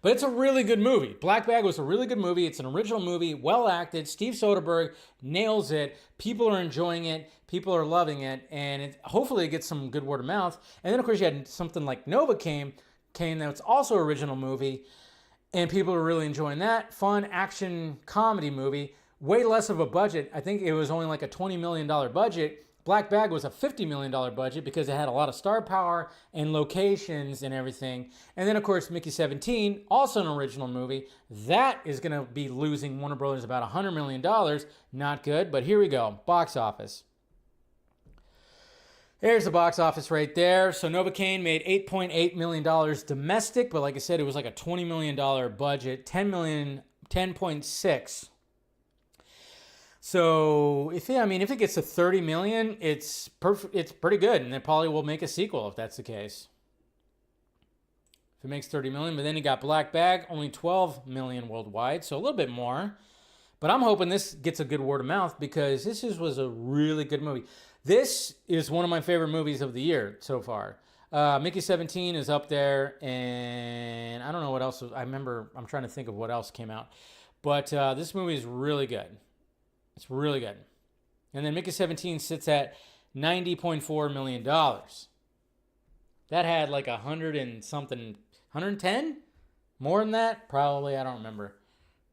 But it's a really good movie. Black Bag was a really good movie. It's an original movie, well acted. Steve Soderbergh nails it. People are enjoying it. People are loving it. And hopefully it gets some good word of mouth. And then, of course, you had something like Nova Came that's also an original movie. And people are really enjoying that. Fun action comedy movie. Way less of a budget. I think it was only like a $20 million budget. Black Bag was a $50 million budget because it had a lot of star power and locations and everything. And then, of course, Mickey 17, also an original movie. That is going to be losing Warner Brothers about $100 million. Not good, but here we go. Box office. Here's the box office right there. So Novocaine made $8.8 million domestic, but like I said, it was like a $20 million budget. 10.6. So if it gets to 30 million, it's perfect. It's pretty good, and it probably will make a sequel if that's the case. If it makes 30 million, but then you got Black Bag, only 12 million worldwide, so a little bit more. But I'm hoping this gets a good word of mouth because this was a really good movie. This is one of my favorite movies of the year so far. Mickey 17 is up there, and I don't know what else. I'm trying to think of what else came out. But this movie is really good. It's really good. And then Mickey 17 sits at $90.4 million. That had like 100 and something, 110? More than that? Probably, I don't remember.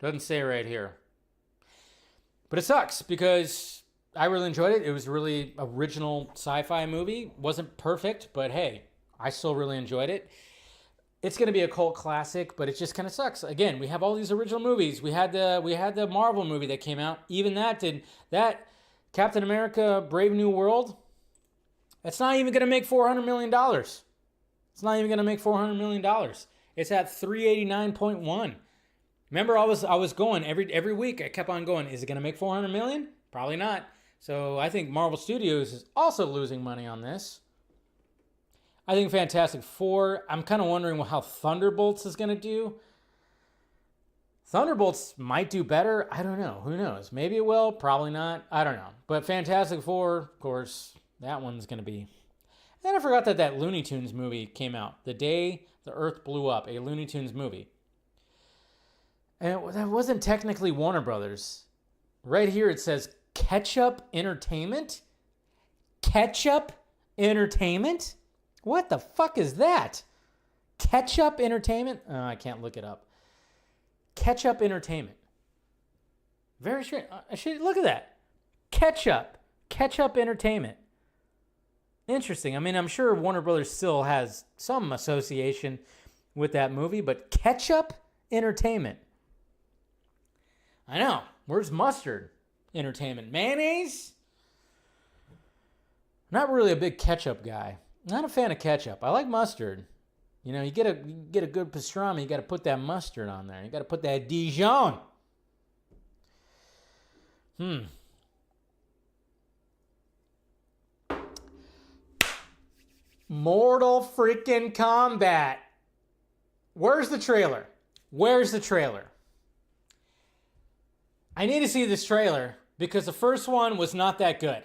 Doesn't say right here. But it sucks because I really enjoyed it. It was a really original sci-fi movie. Wasn't perfect, but hey, I still really enjoyed it. It's going to be a cult classic, but it just kind of sucks. Again, we have all these original movies. We had the Marvel movie that came out. Even that Captain America Brave New World, that's not even going to make $400 million. It's not even going to make $400 million. It's at 389.1. Remember, I was going every week. I kept on going. Is it going to make 400 million? Probably not. So I think Marvel Studios is also losing money on this. I think Fantastic Four, I'm kind of wondering how Thunderbolts is going to do. Thunderbolts might do better. I don't know. Who knows? Maybe it will. Probably not. I don't know. But Fantastic Four, of course, that one's going to be. And I forgot that Looney Tunes movie came out. The Day the Earth Blew Up, a Looney Tunes movie. And that wasn't technically Warner Brothers. Right here it says Ketchup Entertainment? Ketchup Entertainment? What the fuck is that? Ketchup Entertainment? Oh, I can't look it up. Ketchup Entertainment. Very strange. Look at that. Ketchup Entertainment. Interesting. I mean, I'm sure Warner Brothers still has some association with that movie, but Ketchup Entertainment. I know. Where's Mustard Entertainment? Mayonnaise? Not really a big ketchup guy. Not a fan of ketchup. I like mustard. You know, you get a good pastrami, you got to put that mustard on there. You got to put that Dijon. Mortal freaking Kombat. Where's the trailer? I need to see this trailer because the first one was not that good.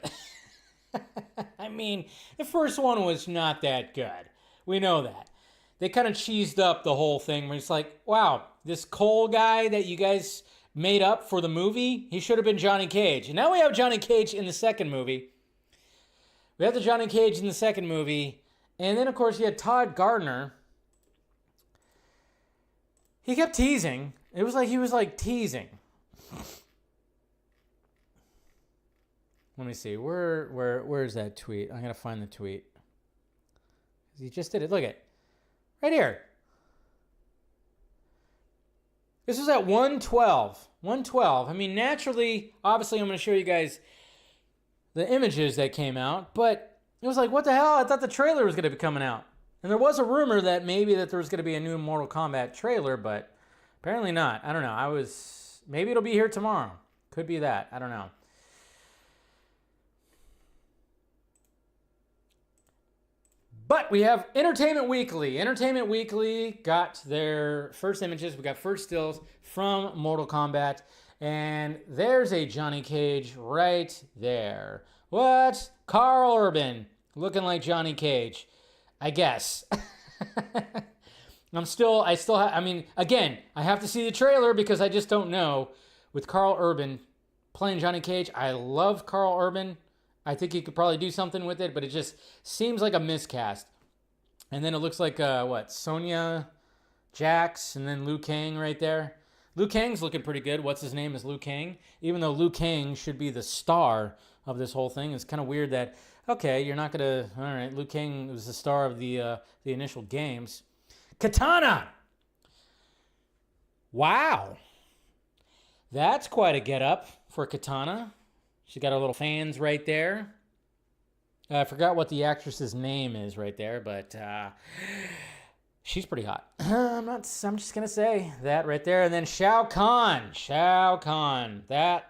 I mean, the first one was not that good. We know that. They kind of cheesed up the whole thing where it's like, wow, this Cole guy that you guys made up for the movie, he should have been Johnny Cage. And now we have Johnny Cage in the second movie. And then, of course, you had Todd Gardner. He kept teasing. It was like he was like teasing. Let me see. Where's that tweet? I'm going to find the tweet. He just did it. Look at it. Right here. This was at 112. 112. I mean, naturally, obviously, I'm going to show you guys the images that came out, but it was like, what the hell? I thought the trailer was going to be coming out. And there was a rumor that maybe that there was going to be a new Mortal Kombat trailer, but apparently not. I don't know. Maybe it'll be here tomorrow. Could be that. I don't know. But we have Entertainment Weekly. Entertainment Weekly got their first images. We got first stills from Mortal Kombat. And there's a Johnny Cage right there. What? Carl Urban looking like Johnny Cage. I guess. Again, I have to see the trailer because I just don't know. With Carl Urban playing Johnny Cage, I love Carl Urban. I think he could probably do something with it, but it just seems like a miscast. And then it looks like, Sonya Jax and then Liu Kang right there. Liu Kang's looking pretty good. What's his name is Liu Kang. Even though Liu Kang should be the star of this whole thing, it's kind of weird that, okay, you're not going to... All right, Liu Kang was the star of the initial games. Katana! Wow. That's quite a get-up for Katana. She got her little fans right there. I forgot what the actress's name is right there, but she's pretty hot. I'm just going to say that right there. And then Shao Kahn. Shao Kahn. That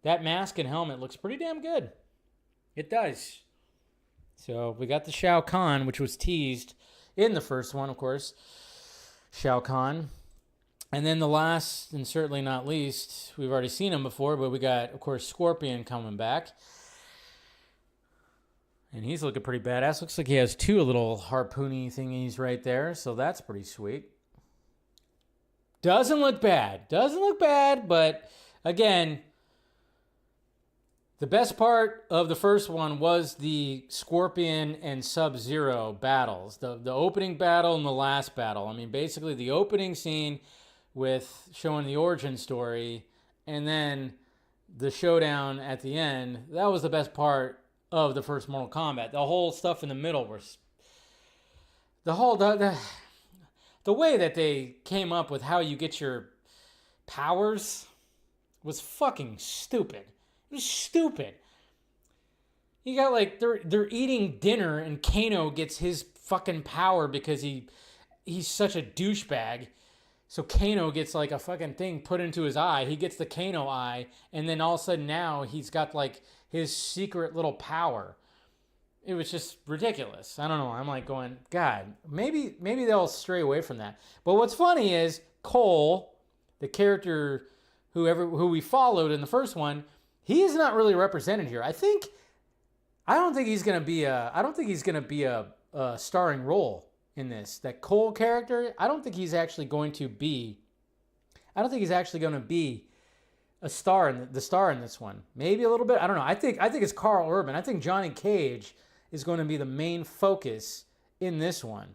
mask and helmet looks pretty damn good. It does. So we got the Shao Kahn, which was teased in the first one, of course. Shao Kahn. And then the last, and certainly not least, we've already seen him before, but we got, of course, Scorpion coming back. And he's looking pretty badass. Looks like he has two little harpoony thingies right there, so that's pretty sweet. Doesn't look bad. Doesn't look bad, but again, the best part of the first one was the Scorpion and Sub-Zero battles. The opening battle and the last battle. I mean, basically the opening scene with showing the origin story and then the showdown at the end. That was the best part of the first Mortal Kombat. The whole stuff in the middle was... The way that they came up with how you get your powers was fucking stupid. It was stupid. You got like they're eating dinner and Kano gets his fucking power because he's such a douchebag. So Kano gets like a fucking thing put into his eye. He gets the Kano eye, and then all of a sudden now he's got like his secret little power. It was just ridiculous. I don't know. I'm like going, God, maybe they'll stray away from that. But what's funny is Cole, the character who we followed in the first one, he is not really represented here. I don't think he's gonna be a starring role in this. That Cole character, I don't think he's actually going to be a star in this one. Maybe a little bit. I don't know. I think it's Carl Urban. I think Johnny Cage is going to be the main focus in this one,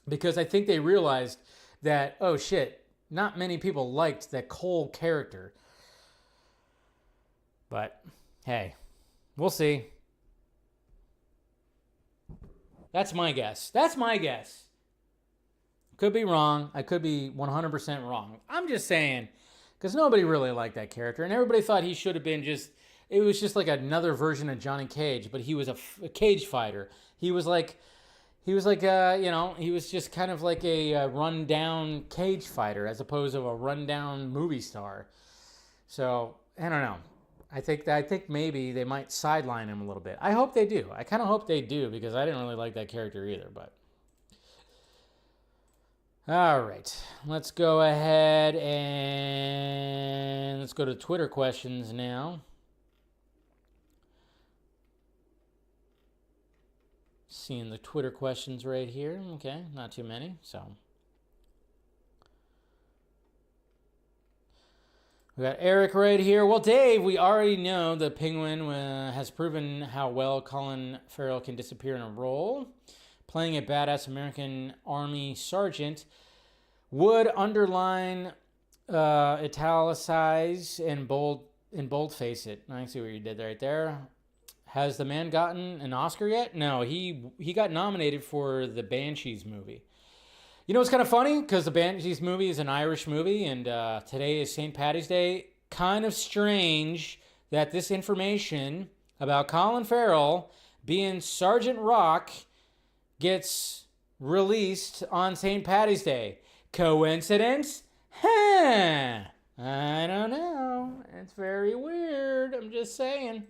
because I think they realized that, oh shit, not many people liked that Cole character. But hey, we'll see. That's my guess. Could be wrong. I could be 100% wrong. I'm just saying, because nobody really liked that character, and everybody thought he should have been it was just like another version of Johnny Cage, but he was a cage fighter. He was just kind of like a rundown cage fighter as opposed to a rundown movie star. So, I don't know. I think maybe they might sideline him a little bit. I hope they do. I kind of hope they do, because I didn't really like that character either. But all right, let's go ahead and let's go to Twitter questions now. Seeing the Twitter questions right here. Okay, not too many. So we got Eric right here. Well, Dave, we already know the Penguin has proven how well Colin Farrell can disappear in a role. Playing a badass American Army sergeant would underline, italicize, and boldface it. I see what you did right there. Has the man gotten an Oscar yet? No, he got nominated for the Banshees movie. You know, it's kind of funny because the Banshees movie is an Irish movie, and today is St. Paddy's Day. Kind of strange that this information about Colin Farrell being Sergeant Rock gets released on St. Paddy's Day. Coincidence? Huh. I don't know. It's very weird. I'm just saying.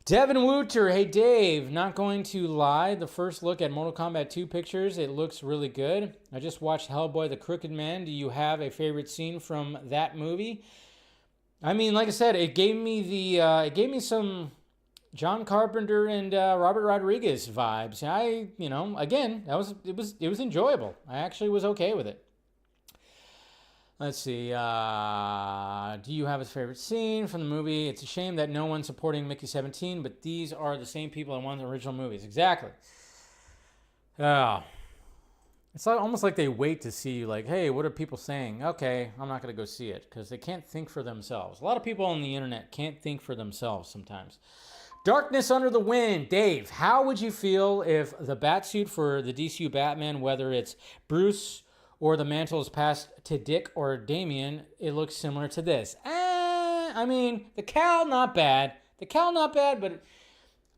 Devin Wooter, hey Dave, not going to lie, the first look at Mortal Kombat 2 pictures, it looks really good. I just watched Hellboy the Crooked Man. Do you have a favorite scene from that movie? I mean, like I said, it gave me some John Carpenter and Robert Rodriguez vibes. Again, it was enjoyable. I actually was okay with it. Let's see. Do you have a favorite scene from the movie? It's a shame that no one's supporting Mickey 17, but these are the same people that won the original movies. Exactly. It's like, almost like they wait to see, like, hey, what are people saying? Okay, I'm not going to go see it because they can't think for themselves. A lot of people on the internet can't think for themselves sometimes. Darkness Under the Wind. Dave, how would you feel if the Batsuit for the DCU Batman, whether it's Bruce or the mantle is passed to Dick or Damian, it looks similar to this? I mean, the cowl, not bad. The cowl, not bad, but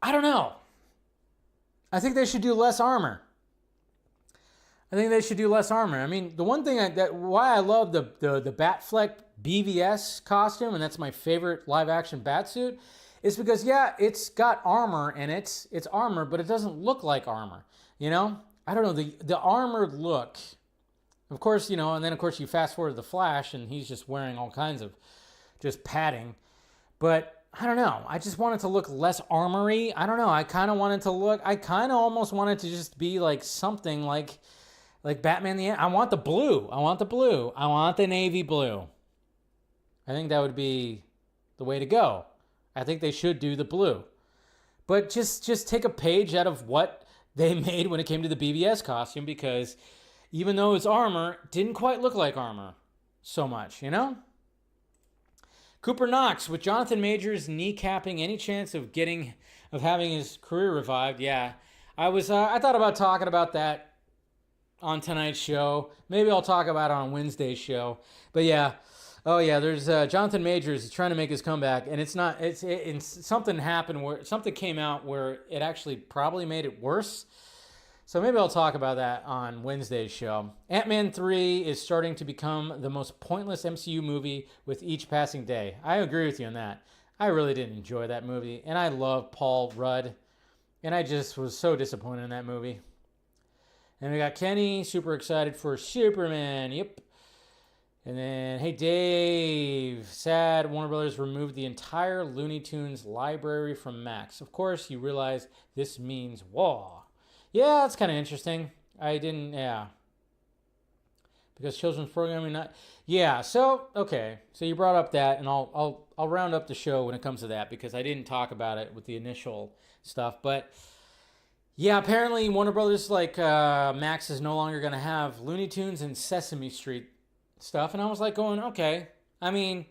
I don't know. I think they should do less armor. I mean, the one thing why I love the Batfleck BVS costume, and that's my favorite live-action Batsuit, is because, yeah, it's got armor, and it's armor, but it doesn't look like armor, you know? I don't know, the armored look, of course, you know, and then, of course, you fast-forward to the Flash, and he's just wearing all kinds of just padding, but I don't know. I just want it to look less armory. I don't know. I kind of almost want it to just be like something like Batman I want the blue. I want the navy blue. I think that would be the way to go. I think they should do the blue. But just take a page out of what they made when it came to the BVS costume, because even though it's armor, it didn't quite look like armor so much, you know? Cooper Knox, with Jonathan Majors kneecapping any chance of having his career revived. Yeah, I thought about talking about that on tonight's show. Maybe I'll talk about it on Wednesday's show. But yeah, there's Jonathan Majors is trying to make his comeback, and something happened where something came out where it actually probably made it worse. So maybe I'll talk about that on Wednesday's show. Ant-Man 3 is starting to become the most pointless MCU movie with each passing day. I agree with you on that. I really didn't enjoy that movie, and I love Paul Rudd, and I just was so disappointed in that movie. And we got Kenny, super excited for Superman. Yep. And then, hey, Dave. Sad Warner Brothers removed the entire Looney Tunes library from Max. Of course, you realize this means war. Yeah, that's kind of interesting. Because children's programming not... Yeah, so, okay. So you brought up that, and I'll round up the show when it comes to that, because I didn't talk about it with the initial stuff, but... Yeah, apparently Warner Brothers, Max is no longer going to have Looney Tunes and Sesame Street stuff. And I was like going, okay. I mean,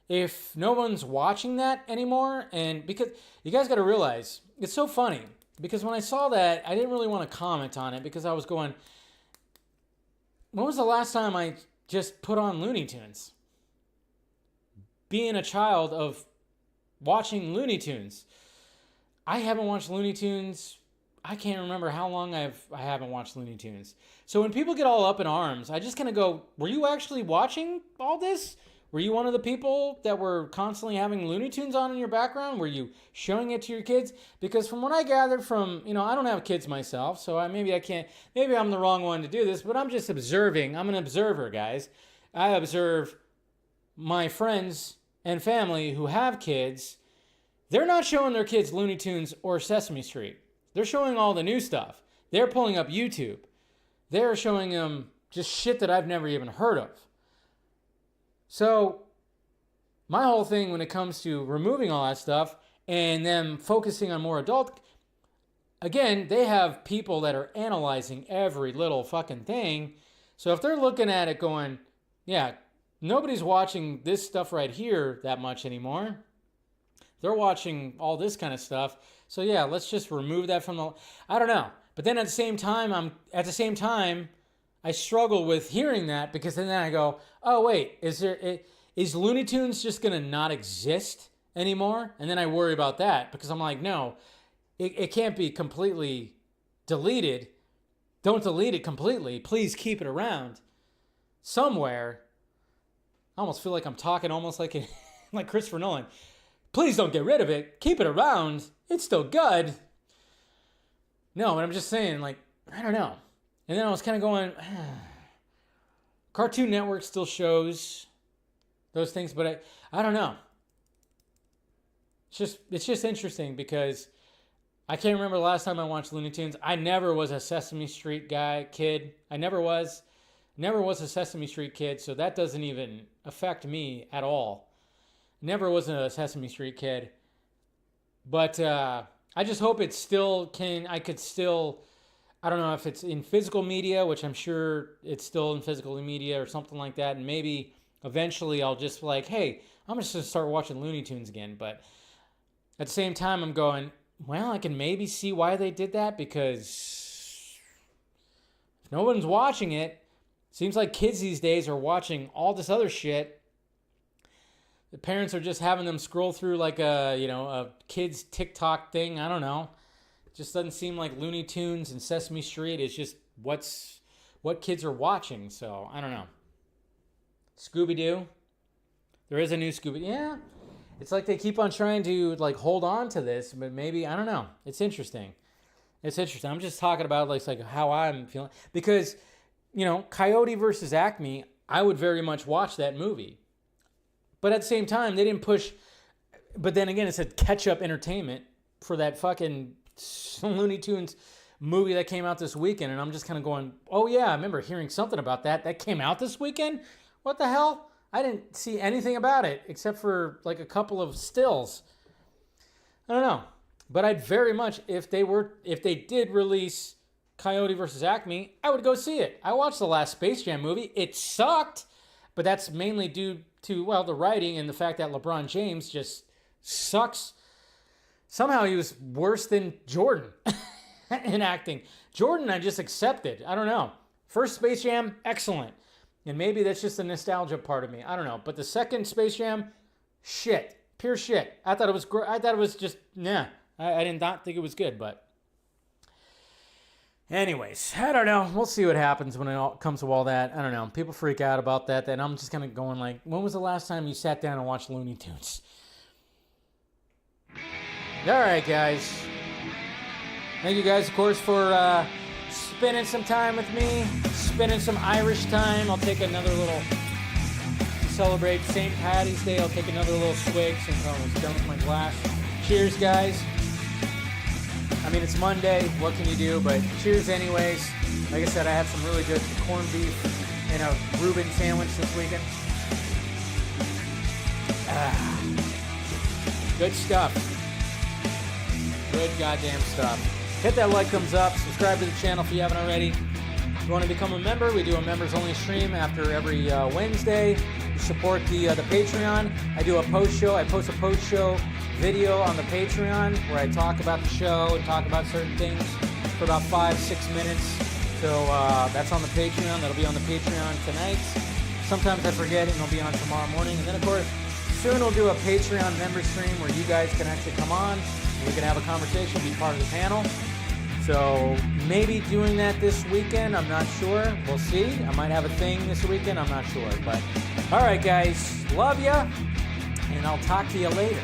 if no one's watching that anymore, and because you guys got to realize, it's so funny. Because when I saw that, I didn't really want to comment on it because I was going, when was the last time I just put on Looney Tunes? Being a child of watching Looney Tunes. I haven't watched Looney Tunes. I can't remember how long I haven't watched Looney Tunes. So when people get all up in arms, I just kind of go, were you actually watching all this? Were you one of the people that were constantly having Looney Tunes on in your background? Were you showing it to your kids? Because from what I gathered from, I don't have kids myself, so maybe I'm the wrong one to do this, but I'm just observing. I'm an observer, guys. I observe my friends and family who have kids. They're not showing their kids Looney Tunes or Sesame Street. They're showing all the new stuff. They're pulling up YouTube. They're showing them just shit that I've never even heard of. So, my whole thing when it comes to removing all that stuff and them focusing on more adult, again, they have people that are analyzing every little fucking thing. So if they're looking at it going, yeah, nobody's watching this stuff right here that much anymore. They're watching all this kind of stuff. So yeah, let's just remove that from the, I don't know. But then at the same time, I struggle with hearing that, because then I go, oh wait, is Looney Tunes just gonna not exist anymore? And then I worry about that, because I'm like, no, it can't be completely deleted. Don't delete it completely. Please keep it around somewhere. I almost feel like I'm talking almost like like Christopher Nolan. Please don't get rid of it. Keep it around. It's still good. No, but I'm just saying, I don't know. And then I was kind of going, Cartoon Network still shows those things, but I don't know. It's just interesting, because I can't remember the last time I watched Looney Tunes. I never was a Sesame Street kid. I never was. Never was a Sesame Street kid, so that doesn't even affect me at all. Never was a Sesame Street kid. But I just hope it still can, I could still I don't know if it's in physical media, which I'm sure it's still in physical media or something like that. And maybe eventually I'll just be like, hey, I'm just going to start watching Looney Tunes again. But at the same time, I'm going, well, I can maybe see why they did that, because if no one's watching it, seems like kids these days are watching all this other shit. The parents are just having them scroll through like a kid's TikTok thing. I don't know. It just doesn't seem like Looney Tunes and Sesame Street is just what kids are watching. So I don't know. Scooby-Doo. There is a new Scooby. Yeah. It's like they keep on trying to like hold on to this, but maybe, I don't know. It's interesting. I'm just talking about like how I'm feeling, because, Coyote versus Acme, I would very much watch that movie. But at the same time, they didn't push. But then again, it's a catch-up entertainment for that fucking Looney Tunes movie that came out this weekend. And I'm just kind of going, oh yeah, I remember hearing something about that. That came out this weekend? What the hell? I didn't see anything about it except for like a couple of stills. I don't know. But I'd very much, if they did release Coyote versus Acme, I would go see it. I watched the last Space Jam movie. It sucked, but that's mainly due to, well, the writing and the fact that LeBron James just sucks. Somehow he was worse than Jordan in acting. Jordan, I just accepted. I don't know. First Space Jam, excellent. And maybe that's just the nostalgia part of me. I don't know. But the second Space Jam, shit. Pure shit. I thought it was great. I thought it was just, nah. I did not think it was good, but anyways, I don't know. We'll see what happens when it all comes to all that. I don't know. People freak out about that. Then I'm just kind of going like, when was the last time you sat down and watched Looney Tunes? All right, guys. Thank you guys, of course, for spending some time with me, spending some Irish time. I'll take another little, to celebrate St. Paddy's Day, I'll take another little swig since I was done with my glass. Cheers, guys. I mean, it's Monday. What can you do? But cheers anyways. Like I said, I had some really good corned beef and a Reuben sandwich this weekend. Good stuff. Good goddamn stuff. Hit that like, thumbs up. Subscribe to the channel if you haven't already. If you want to become a member, we do a members-only stream after every Wednesday. Support the Patreon. I do a post-show. I post a post-show video on the Patreon where I talk about the show and talk about certain things for about 5-6 minutes. So that's on the Patreon. That'll be on the Patreon tonight. Sometimes I forget it and it'll be on tomorrow morning. And then, of course, soon we'll do a Patreon member stream where you guys can actually come on and we can have a conversation, be part of the panel. So maybe doing that this weekend. I'm not sure. We'll see. I might have a thing this weekend. I'm not sure. But all right, guys. Love ya. And I'll talk to you later.